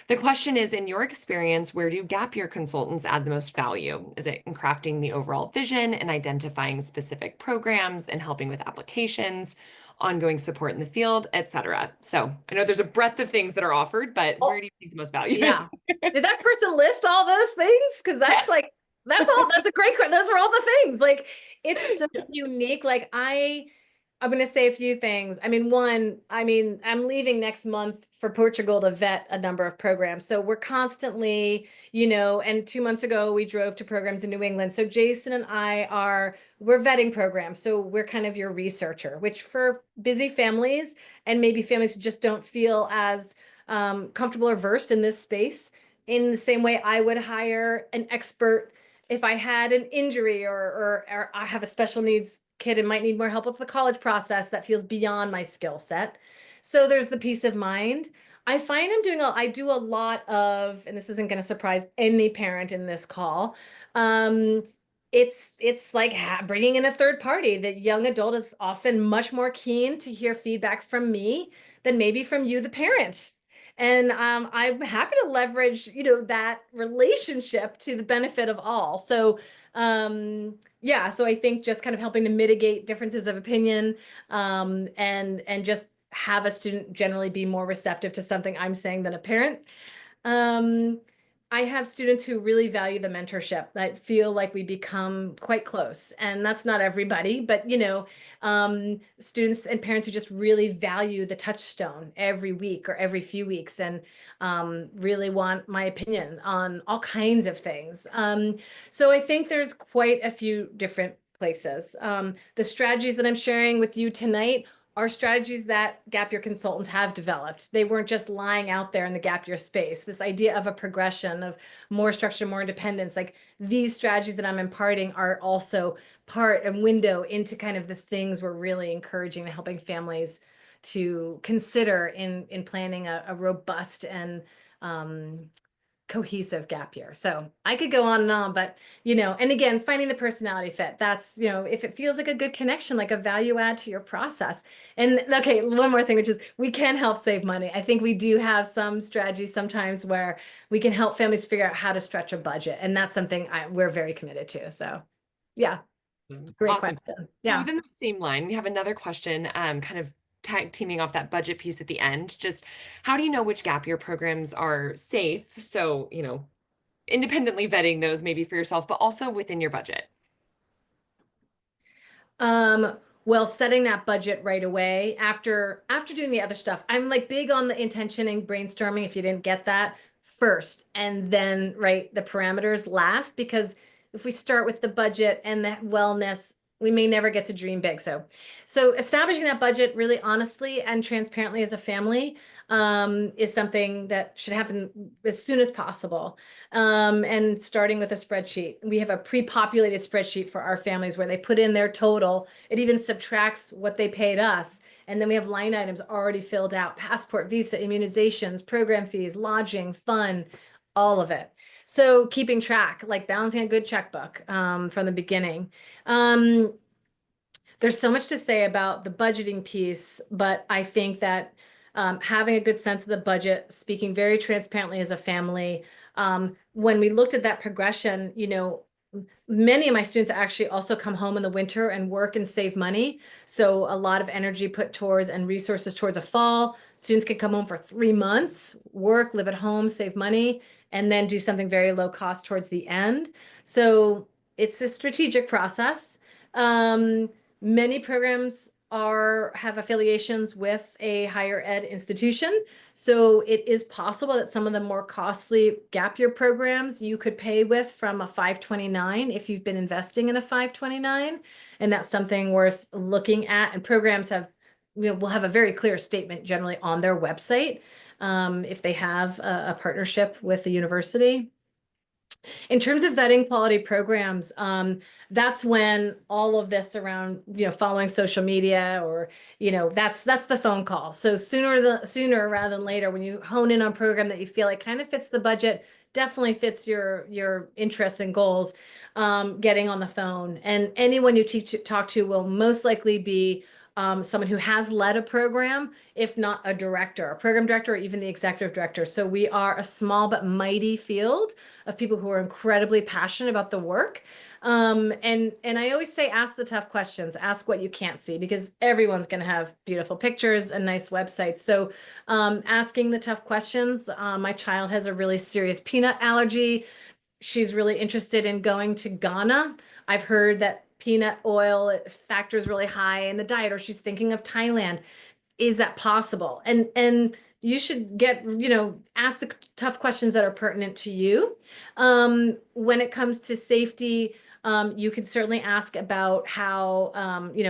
S1: the question is, in your experience, where do gap year consultants add the most value? Is it in crafting the overall vision and identifying specific programs and helping with applications, ongoing support in the field, etc.? So I know there's a breadth of things that are offered, but
S2: Oh,
S1: where do you think the most value is?
S2: yeah. Did that person list all those things? Because that's
S1: Yes.
S2: like, that's all, that's a great question. Those are all the things. Like, it's so
S1: Yeah.
S2: unique. Like, I'm going to say a few things. I mean, one, I'm leaving next month for Portugal to vet a number of programs. So we're constantly, and 2 months ago we drove to programs in New England. So Jason and we're vetting programs. So we're kind of your researcher, which for busy families and maybe families who just don't feel as comfortable or versed in this space, in the same way I would hire an expert if I had an injury or I have a special needs kid and might need more help with the college process that feels beyond my skill set. So there's the peace of mind. I find I do a lot of, and this isn't going to surprise any parent in this call. Um, it's like bringing in a third party. The young adult is often much more keen to hear feedback from me than maybe from you, the parent. And I'm happy to leverage, that relationship to the benefit of all. So yeah, so I think just kind of helping to mitigate differences of opinion, and just have a student generally be more receptive to something I'm saying than a parent. Um, I have students who really value the mentorship. I feel like we become quite close, and that's not everybody, but students and parents who just really value the touchstone every week or every few weeks, and really want my opinion on all kinds of things. So I think there's quite a few different places. The strategies that I'm sharing with you tonight are strategies that gap year consultants have developed. They weren't just lying out there in the gap year space. This idea of a progression of more structure, more independence, like these strategies that I'm imparting are also part and window into kind of the things we're really encouraging and helping families to consider in planning a robust and cohesive gap year. So I could go on and on, but and again, finding the personality fit. That's, if it feels like a good connection, like a value add to your process. And okay, one more thing, which is we can help save money. I think we do have some strategies sometimes where we can help families figure out how to stretch a budget. And that's something we're very committed to. So yeah, great
S1: Awesome.
S2: question.
S1: Well,
S2: Yeah.
S1: within that same line, we have another question, kind of tag teaming off that budget piece at the end. Just how do you know which gap year programs are safe? So, independently vetting those maybe for yourself, but also within your budget.
S2: Well, setting that budget right away after doing the other stuff. I'm like big on the intention and brainstorming if you didn't get that first, and then right the parameters last, because if we start with the budget and the wellness, we may never get to dream big. So establishing that budget really honestly and transparently as a family is something that should happen as soon as possible. And starting with a spreadsheet. We have a pre-populated spreadsheet for our families where they put in their total. It even subtracts what they paid us. And then we have line items already filled out: passport, visa, immunizations, program fees, lodging, fun, all of it. So keeping track, like balancing a good checkbook from the beginning. There's so much to say about the budgeting piece, but I think that having a good sense of the budget, speaking very transparently as a family, when we looked at that progression, many of my students actually also come home in the winter and work and save money. So a lot of energy put towards and resources towards a fall. Students can come home for 3 months, work, live at home, save money, and then do something very low cost towards the end. So it's a strategic process. Um, Many programs have affiliations with a higher ed institution. So it is possible that some of the more costly gap year programs you could pay with from a 529 if you've been investing in a 529. And that's something worth looking at. And programs will have a very clear statement generally on their website if they have a partnership with the university. In terms of vetting quality programs, that's when all of this around, following social media or, that's the phone call. So sooner rather than later, when you hone in on a program that you feel like kind of fits the budget, definitely fits your interests and goals, getting on the phone. And anyone you talk to will most likely be someone who has led a program, if not a director, a program director, or even the executive director. So we are a small but mighty field of people who are incredibly passionate about the work. And I always say, ask the tough questions, ask what you can't see, because everyone's going to have beautiful pictures and nice websites. So asking the tough questions. My child has a really serious peanut allergy. She's really interested in going to Ghana. I've heard that peanut oil factor is really high in the diet, or she's thinking of Thailand. Is that possible? And you should get, ask the tough questions that are pertinent to you. When it comes to safety, you can certainly ask about how,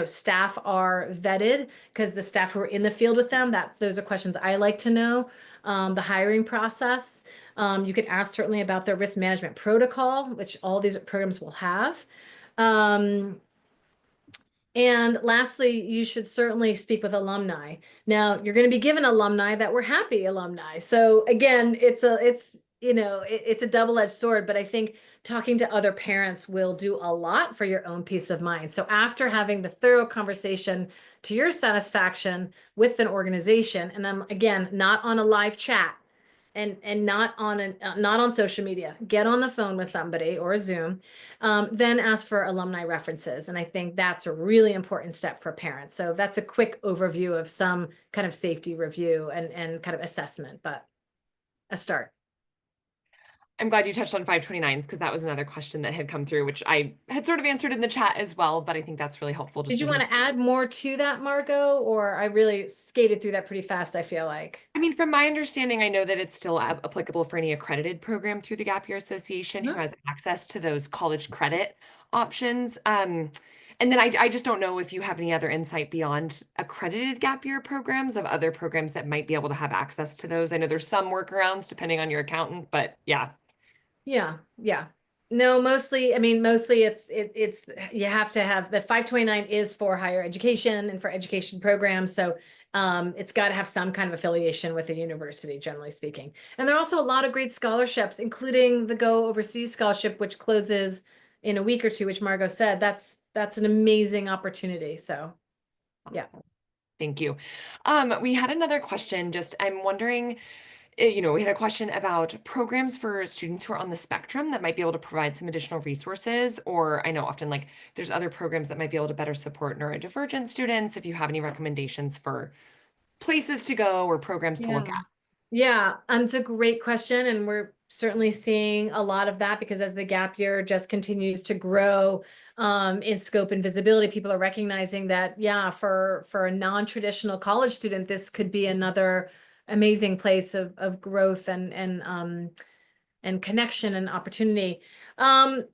S2: staff are vetted, because the staff who are in the field with them, those are questions I like to know. The hiring process. You could ask certainly about their risk management protocol, which all these programs will have. Um, and lastly, you should certainly speak with alumni. Now, you're going to be given alumni that were happy alumni. So again, it's a double-edged sword, but I think talking to other parents will do a lot for your own peace of mind. So after having the thorough conversation to your satisfaction with an organization, and I'm again not on a live chat, and not on social media, get on the phone with somebody or a Zoom, then ask for alumni references. And I think that's a really important step for parents. So that's a quick overview of some kind of safety review and kind of assessment, but a start.
S1: I'm glad you touched on 529s because that was another question that had come through, which I had sort of answered in the chat as well, but I think that's really helpful just
S2: Did
S1: to
S2: you
S1: hear.
S2: want to add more to that, Margot? Or I really skated through that pretty fast, I feel like.
S1: I mean, from my understanding, I know that it's still applicable for any accredited program through the Gap Year Association who
S2: Mhm.
S1: has access to those college credit options. And then I just don't know if you have any other insight beyond accredited Gap Year programs of other programs that might be able to have access to those. I know there's some workarounds depending on your accountant, but yeah.
S2: Yeah, yeah. No, mostly, I mean, mostly it's you have to have the 529 is for higher education and for education programs. So it's got to have some kind of affiliation with a university, generally speaking. And there are also a lot of great scholarships, including the Go Overseas Scholarship, which closes in a week or two, which Margot said. That's an amazing opportunity. So yeah.
S1: Awesome. Thank you. We had another question. Just I'm wondering, we had a question about programs for students who are on the spectrum that might be able to provide some additional resources, or I know often like there's other programs that might be able to better support neurodivergent students. If you have any recommendations for places to go or programs to look
S2: Yeah.
S1: at.
S2: Yeah, it's a great question, and we're certainly seeing a lot of that because as the gap year just continues to grow in scope and visibility, people are recognizing that, yeah, for a non-traditional college student, this could be another amazing place of growth and connection and opportunity. Um,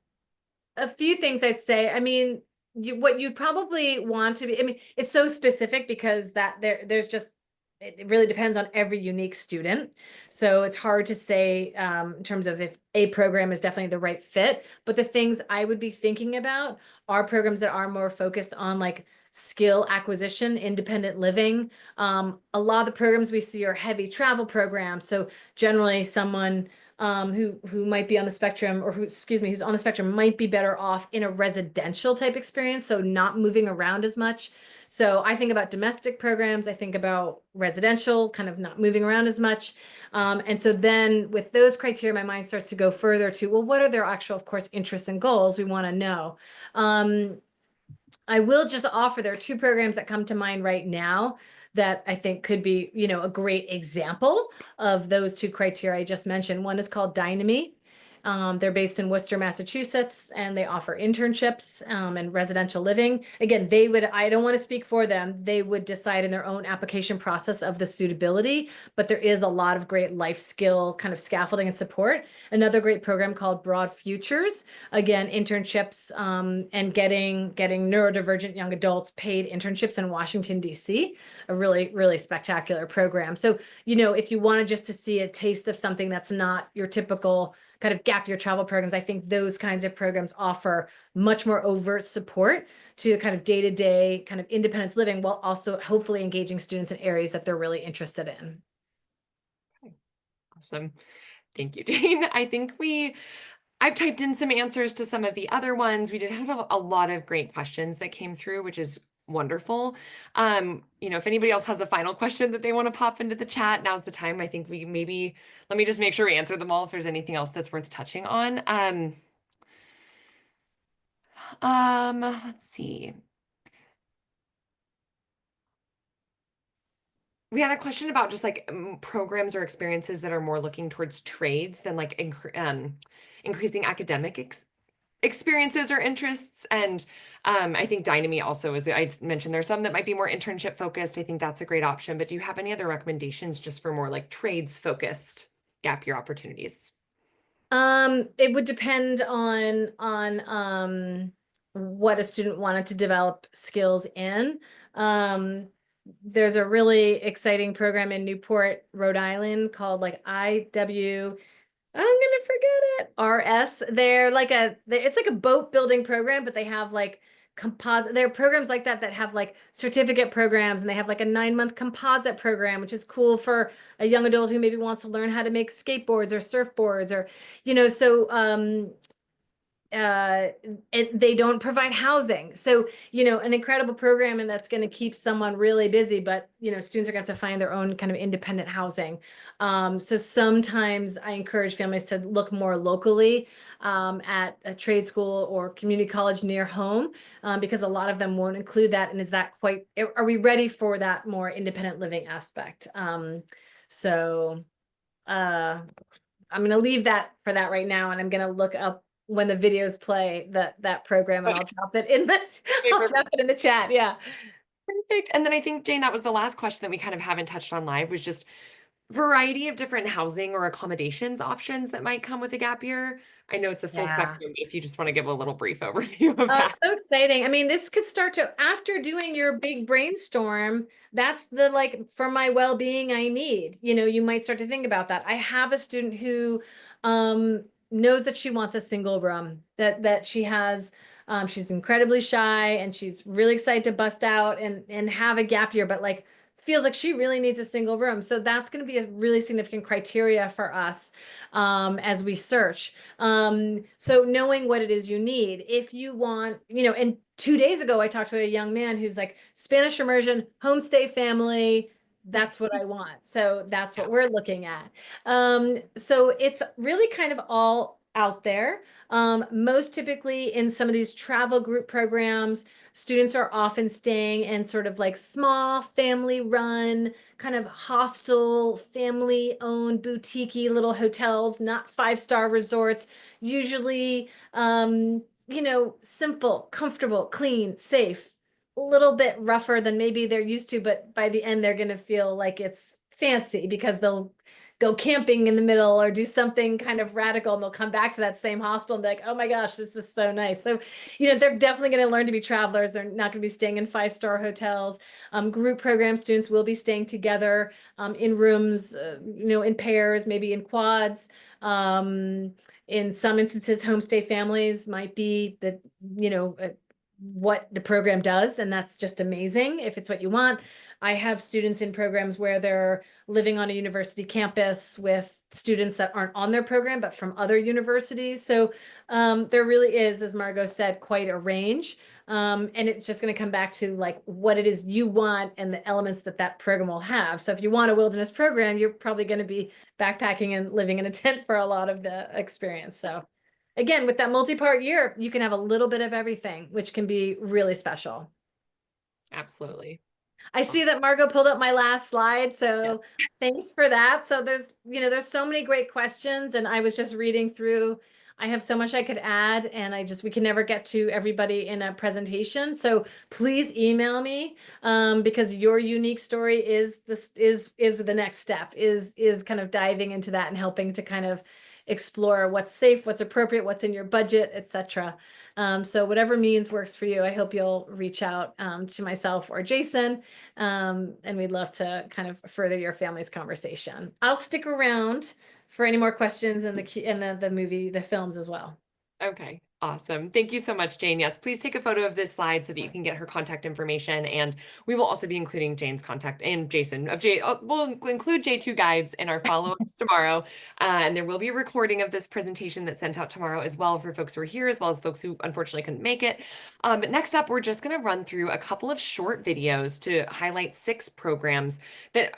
S2: a few things I'd say. I mean, what you probably want to be, I mean, it's so specific because there's just, it really depends on every unique student. So it's hard to say in terms of if a program is definitely the right fit. But the things I would be thinking about are programs that are more focused on like skill acquisition, independent living. A lot of the programs we see are heavy travel programs. So generally someone who might be on the spectrum, or who's on the spectrum might be better off in a residential type experience, so not moving around as much. So I think about domestic programs, I think about residential, kind of not moving around as much. And so then with those criteria, my mind starts to go further to, well, what are their actual, of course, interests and goals we want to know? I will just offer there are two programs that come to mind right now that I think could be, a great example of those two criteria I just mentioned. One is called Dynamy. They're based in Worcester, Massachusetts, and they offer internships and residential living. Again, I don't want to speak for them. They would decide in their own application process of the suitability, but there is a lot of great life skill kind of scaffolding and support. Another great program called Broad Futures, again, internships and getting neurodivergent young adults paid internships in Washington, D.C., a really, really spectacular program. So, if you wanted just to see a taste of something that's not your typical kind of gap year travel programs, I think those kinds of programs offer much more overt support to kind of day-to-day kind of independence living, while also hopefully engaging students in areas that they're really interested in.
S1: Awesome. Thank you, Jane. I've typed in some answers to some of the other ones. We did have a lot of great questions that came through, which is wonderful. If anybody else has a final question that they want to pop into the chat, now's the time. I think let me just make sure we answer them all if there's anything else that's worth touching on. Let's see. We had a question about just like programs or experiences that are more looking towards trades than like increasing academic experiences or interests. And I think Dynamy also is, I mentioned there's some that might be more internship focused. I think that's a great option. But do you have any other recommendations just for more like trades focused gap year opportunities?
S2: It would depend on what a student wanted to develop skills in. There's a really exciting program in Newport, Rhode Island called like I'm gonna forget it. RS. It's like a boat building program, but they have like composite. There are programs like that that have like certificate programs, and they have like a 9-month composite program, which is cool for a young adult who maybe wants to learn how to make skateboards or surfboards or, uh, they don't provide housing. So, an incredible program, and that's going to keep someone really busy, but, students are going to have to find their own kind of independent housing. So sometimes I encourage families to look more locally at a trade school or community college near home, because a lot of them won't include that. And are we ready for that more independent living aspect? So uh, I'm going to leave that for that right now, and I'm going to look up when the videos play that program, and
S1: Okay,
S2: I'll drop it in the I'll drop it in the chat. Yeah.
S1: perfect. And then I think, Jane, that was the last question that we kind of haven't touched on live was just variety of different housing or accommodations options that might come with a gap year. I know it's a full
S2: Yeah.
S1: spectrum, but if you just want to give a little brief overview of
S2: Oh,
S1: that.
S2: it's so exciting. I mean, this could start to, after doing your big brainstorm, that's the like, for my well-being, I need. You might start to think about that. I have a student who knows that she wants a single room, that she has, she's incredibly shy, and she's really excited to bust out and have a gap year, but like feels like she really needs a single room. So that's going to be a really significant criteria for us as we search. So knowing what it is you need, if you want, and 2 days ago, I talked to a young man who's like Spanish immersion, homestay family. That's what I want. So that's what
S1: Yeah.
S2: we're looking at. So it's really kind of all out there. Most typically in some of these travel group programs, students are often staying in sort of like small family run, kind of hostel, family owned, boutique little hotels, not 5-star resorts, usually, simple, comfortable, clean, safe, a little bit rougher than maybe they're used to, but by the end, they're going to feel like it's fancy because they'll go camping in the middle or do something kind of radical, and they'll come back to that same hostel and be like, oh my gosh, this is so nice. So, they're definitely going to learn to be travelers. They're not going to be staying in 5-star hotels. Group program students will be staying together in rooms, in pairs, maybe in quads. In some instances, homestay families might be what the program does, and that's just amazing if it's what you want. I have students in programs where they're living on a university campus with students that aren't on their program, but from other universities. So there really is, as Margot said, quite a range. And it's just going to come back to like what it is you want and the elements that program will have. So if you want a wilderness program, you're probably going to be backpacking and living in a tent for a lot of the experience. So again, with that multi-part year, you can have a little bit of everything, which can be really special.
S1: Absolutely.
S2: I see that Margot pulled up my last slide,
S1: Yeah.
S2: so thanks for that. So there's so many great questions, and I was just reading through. I have so much I could add, and we can never get to everybody in a presentation. So please email me, because your unique story is the next step, is kind of diving into that and helping to kind of explore what's safe, what's appropriate, what's in your budget, etc. So whatever means works for you. I hope you'll reach out to myself or Jason, and we'd love to kind of further your family's conversation. I'll stick around for any more questions in the films as well.
S1: Okay, awesome. Thank you so much, Jane. Yes, please take a photo of this slide so that you can get her contact information. And we will also be including Jane's contact and Jason of J. We'll include J2 Guides in our follow-ups tomorrow. And there will be a recording of this presentation that's sent out tomorrow as well for folks who are here, as well as folks who unfortunately couldn't make it. Next up, we're just going to run through a couple of short videos to highlight 6 programs that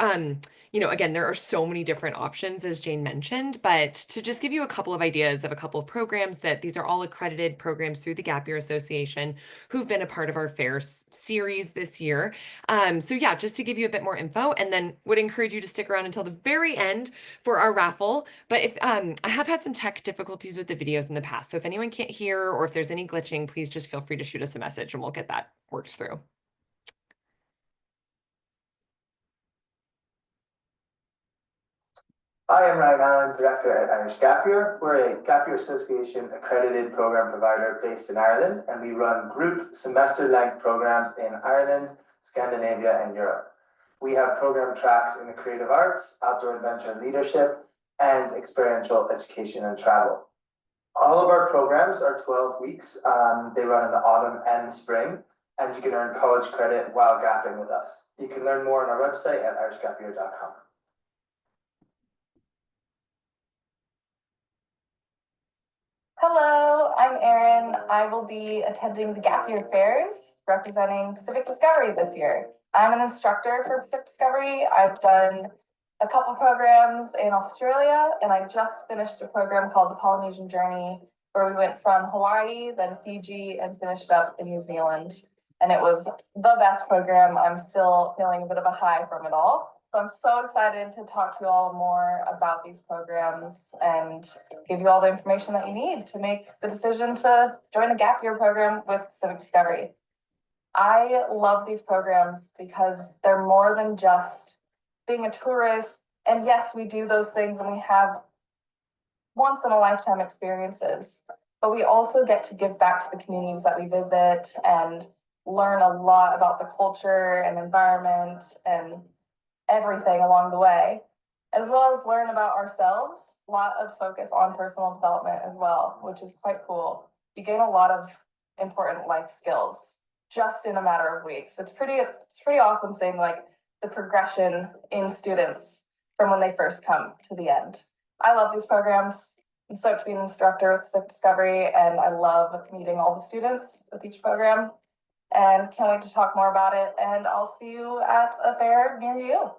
S1: again, there are so many different options, as Jane mentioned, but to just give you a couple of ideas of a couple of programs that these are all accredited accredited programs through the Gap Year Association who've been a part of our fair series this year. So yeah, just to give you a bit more info, and then would encourage you to stick around until the very end for our raffle. But if I have had some tech difficulties with the videos in the past, so if anyone can't hear or if there's any glitching, please just feel free to shoot us a message and we'll get that worked through.
S3: Hi, I'm Ryan Allen, Director at Irish Gap Year. We're a Gap Year Association accredited program provider based in Ireland, and we run group semester-length programs in Ireland, Scandinavia, and Europe. We have program tracks in the creative arts, outdoor adventure and leadership, and experiential education and travel. All of our programs are 12 weeks. They run in the autumn and the spring, and you can earn college credit while gapping with us. You can learn more on our website at irishgapyear.com.
S4: Hello, I'm Erin. I will be attending the Gap Year Fairs representing Pacific Discovery this year. I'm an instructor for Pacific Discovery. I've done a couple programs in Australia, and I just finished a program called the Polynesian Journey, where we went from Hawaii, then Fiji, and finished up in New Zealand. And it was the best program. I'm still feeling a bit of a high from it all. So I'm so excited to talk to you all more about these programs and give you all the information that you need to make the decision to join a gap year program with Pacific Discovery. I love these programs because they're more than just being a tourist. And yes, we do those things and we have once in a lifetime experiences, but we also get to give back to the communities that we visit and learn a lot about the culture and environment and everything along the way, as well as learn about ourselves. A lot of focus on personal development as well, which is quite cool. You gain a lot of important life skills just in a matter of weeks. It's pretty awesome seeing like the progression in students from when they first come to the end. I love these programs. I'm stoked to be an instructor with Pacific Discovery, and I love meeting all the students with each program. And can't wait to talk more about it. And I'll see you at a fair near you.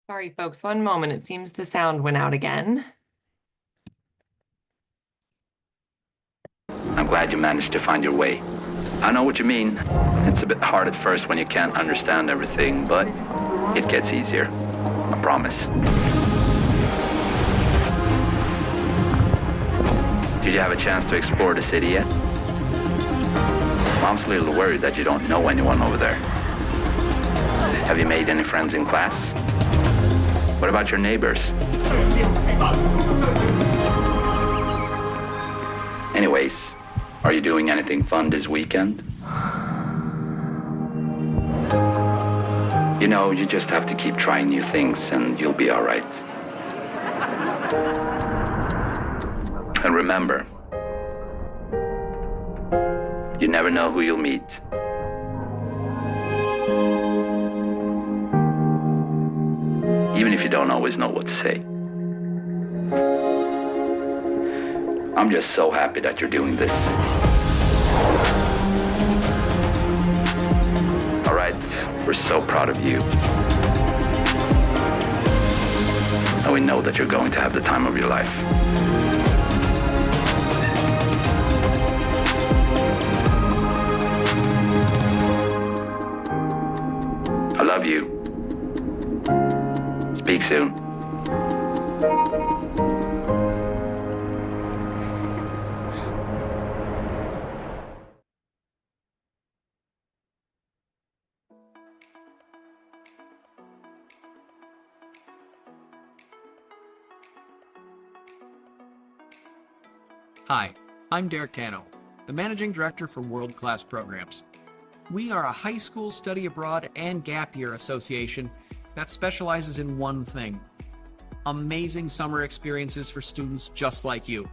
S1: Sorry, folks, one moment. It seems the sound went out again.
S5: I'm glad you managed to find your way. I know what you mean. It's a bit hard at first when you can't understand everything, but it gets easier. I promise. Did you have a chance to explore the city yet? Mom's a little worried that you don't know anyone over there. Have you made any friends in class? What about your neighbors? Anyways, are you doing anything fun this weekend? You know, you just have to keep trying new things and you'll be all right. And remember, you never know who you'll meet. Even if you don't always know what to say. I'm just so happy that you're doing this. All right, We're so proud of you. And we know that you're going to have the time of your life. I love you. Speak soon.
S6: Hi, I'm Derek Tano, the Managing Director for World Class Programs. We are a high school study abroad and gap year association that specializes in one thing: amazing summer experiences for students just like you.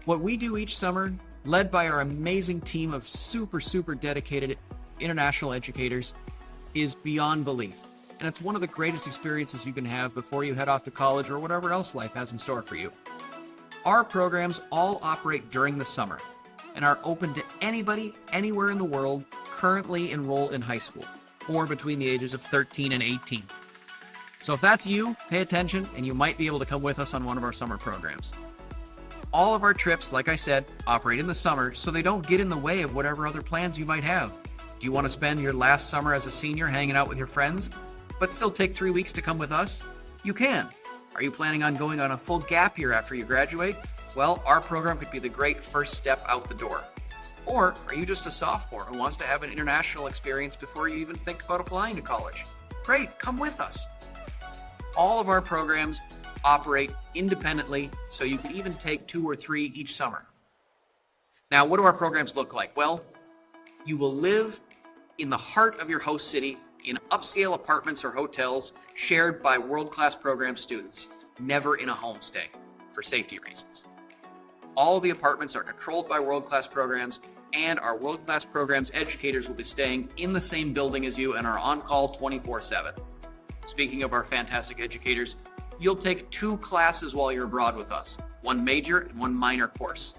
S6: What we do each summer, led by our amazing team of super dedicated international educators, is beyond belief. And it's one of the greatest experiences you can have before you head off to college or whatever else life has in store for you. Our programs all operate during the summer and are open to anybody, anywhere in the world currently enrolled in high school or between the ages of 13 and 18. So if that's you, pay attention and you might be able to come with us on one of our summer programs. All of our trips, like I said, operate in the summer so they don't get in the way of whatever other plans you might have. Do you want to spend your last summer as a senior hanging out with your friends, but still take 3 weeks to come with us? You can. Are you planning on going on a full gap year after you graduate? Well, our program could be the great first step out the door. Or are you just a sophomore who wants to have an international experience before you even think about applying to college? Great, come with us. All of our programs operate independently, so you can even take 2 or 3 each summer. Now, what do our programs look like? Well, you will live in the heart of your host city in upscale apartments or hotels shared by world-class program students, never in a homestay for safety reasons. All the apartments are controlled by world-class programs, and our world-class programs educators will be staying in the same building as you and are on call 24/7. Speaking of our fantastic educators, you'll take 2 classes while you're abroad with us, 1 major and 1 minor course.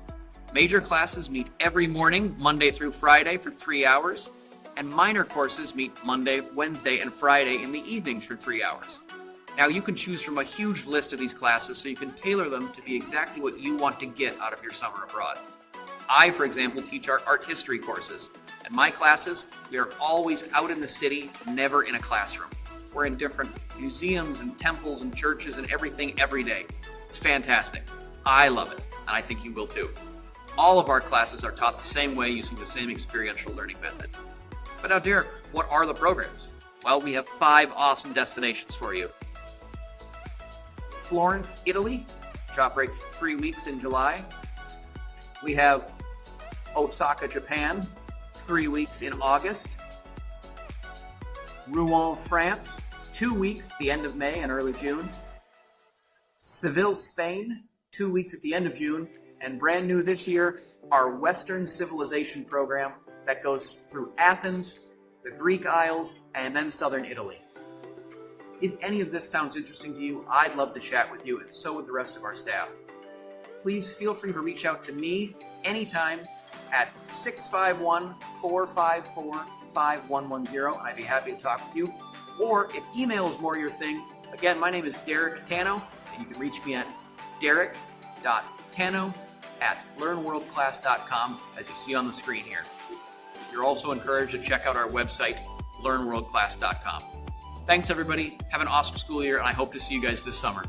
S6: Major classes meet every morning, Monday through Friday for 3 hours, and minor courses meet Monday, Wednesday, and Friday in the evenings for 3 hours. Now you can choose from a huge list of these classes so you can tailor them to be exactly what you want to get out of your summer abroad. I, for example, teach our art history courses. In my classes, we are always out in the city, never in a classroom. We're in different museums and temples and churches and everything every day. It's fantastic. I love it, and I think you will too. All of our classes are taught the same way using the same experiential learning method. But now, Derek, what are the programs? Well, we have 5 awesome destinations for you. Florence, Italy, which operates 3 weeks in July. We have Osaka, Japan, 3 weeks in August. Rouen, France, 2 weeks at the end of May and early June. Seville, Spain, 2 weeks at the end of June. And brand new this year, our Western Civilization program that goes through Athens, the Greek Isles, and then southern Italy. If any of this sounds interesting to you, I'd love to chat with you, and so would the rest of our staff. Please feel free to reach out to me anytime at 651-454-5110, and I'd be happy to talk with you. Or if email is more your thing, again, my name is Derek Tano, and you can reach me at derek.tano@learnworldclass.com, as you see on the screen here. You're also encouraged to check out our website, learnworldclass.com. Thanks, everybody. Have an awesome school year, and I hope to see you guys this summer.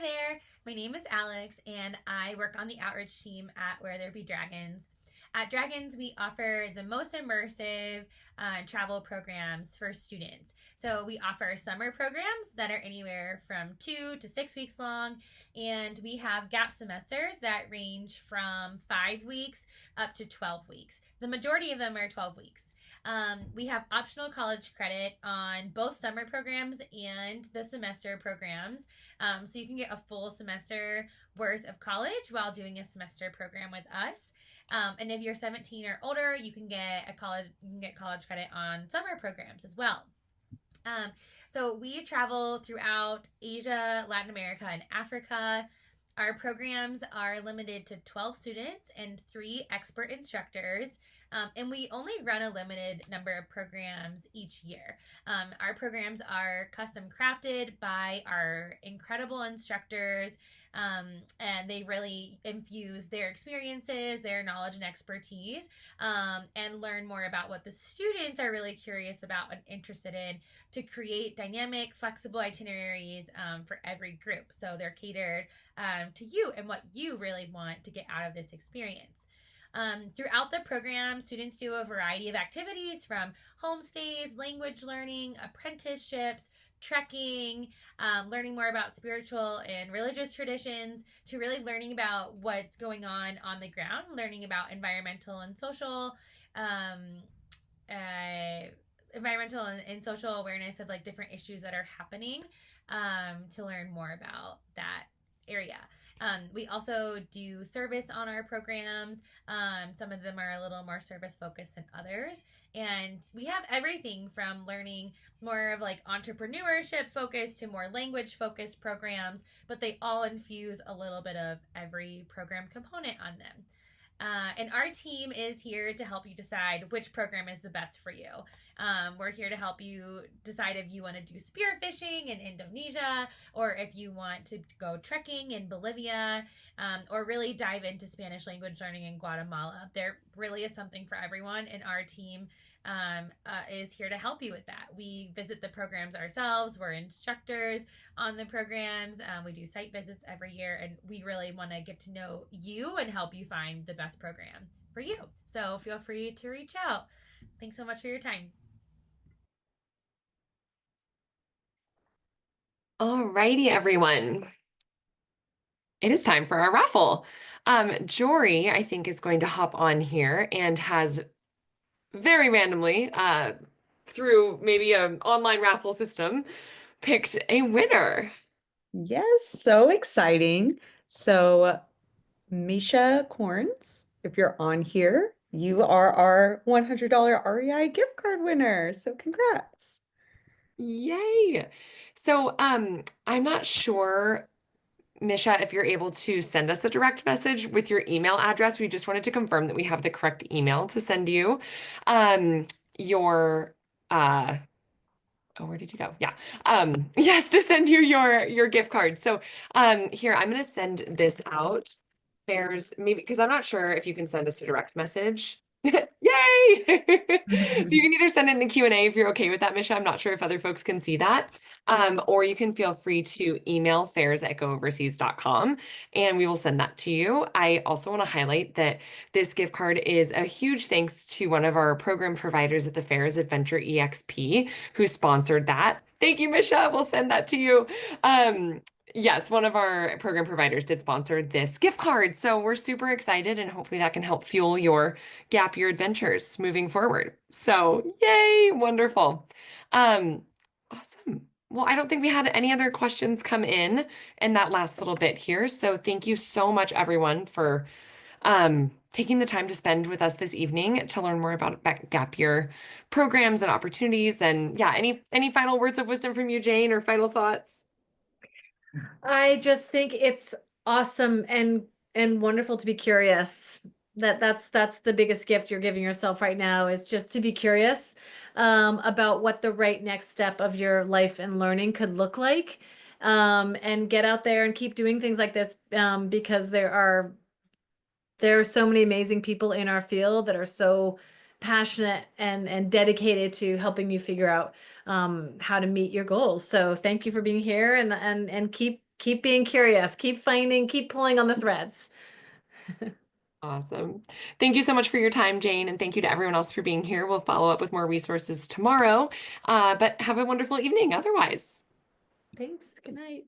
S7: Hi there, my name is Alex and I work on the outreach team at Where There Be Dragons. At Dragons, we offer the most immersive travel programs for students. So we offer summer programs that are anywhere from 2 to 6 weeks long, and we have gap semesters that range from 5 weeks up to 12 weeks. The majority of them are 12 weeks. We have optional college credit on both summer programs and the semester programs. So you can get a full semester worth of college while doing a semester program with us. And if you're 17 or older, you can get college credit on summer programs as well. So we travel throughout Asia, Latin America, and Africa. Our programs are limited to 12 students and 3 expert instructors. And we only run a limited number of programs each year. Our programs are custom crafted by our incredible instructors, and they really infuse their experiences, their knowledge and expertise, and learn more about what the students are really curious about and interested in to create dynamic, flexible itineraries for every group. So they're catered to you and what you really want to get out of this experience. Throughout the program, students do a variety of activities from homestays, language learning, apprenticeships, trekking, learning more about spiritual and religious traditions, to really learning about what's going on the ground, learning about environmental and social awareness of like different issues that are happening, to learn more about that area. We also do service on our programs. Some of them are a little more service focused than others. And we have everything from learning more of like entrepreneurship focused to more language focused programs, but they all infuse a little bit of every program component on them. And our team is here to help you decide which program is the best for you. We're here to help you decide if you want to do spearfishing in Indonesia, or if you want to go trekking in Bolivia, or really dive into Spanish language learning in Guatemala. There really is something for everyone, and our team is here to help you with that. We visit the programs ourselves. We're instructors on the programs. We do site visits every year, and we really want to get to know you and help you find the best program for you. So feel free to reach out. Thanks so much for your time.
S1: Alrighty, everyone. It is time for our raffle. Jory, I think, is going to hop on here and has very randomly, through maybe an online raffle system, picked a winner.
S8: Yes, so exciting. So, Misha Corns, if you're on here, you are our $100 REI gift card winner. So, congrats.
S1: Yay. So, I'm not sure, Misha, if you're able to send us a direct message with your email address. We just wanted to confirm that we have the correct email to send you your oh, where did you go? Yeah. Yes, to send you your gift card. So here, I'm gonna send this out. There's maybe, because I'm not sure if you can send us a direct message. Yay! So you can either send it in the Q&A if you're okay with that, Misha. I'm not sure if other folks can see that. Or you can feel free to email fairs@gooverseas.com and we will send that to you. I also want to highlight that this gift card is a huge thanks to one of our program providers at the Fairs, Adventure EXP, who sponsored that. Thank you, Misha. We'll send that to you. Yes, one of our program providers did sponsor this gift card. So we're super excited, and hopefully that can help fuel your gap year adventures moving forward. So yay, wonderful. Awesome. Well, I don't think we had any other questions come in that last little bit here. So thank you so much, everyone, for taking the time to spend with us this evening to learn more about gap year programs and opportunities. And yeah, any final words of wisdom from you, Jane, or final thoughts?
S2: I just think it's awesome and wonderful to be curious. That's the biggest gift you're giving yourself right now, is just to be curious about what the right next step of your life and learning could look like, and get out there and keep doing things like this, because there are so many amazing people in our field that are so passionate and dedicated to helping you figure out how to meet your goals. So thank you for being here, and keep keep being curious, keep finding, keep pulling on the threads.
S1: Awesome. Thank you so much for your time, Jane, and thank you to everyone else for being here. We'll follow up with more resources tomorrow, but have a wonderful evening otherwise.
S2: Thanks. Good night.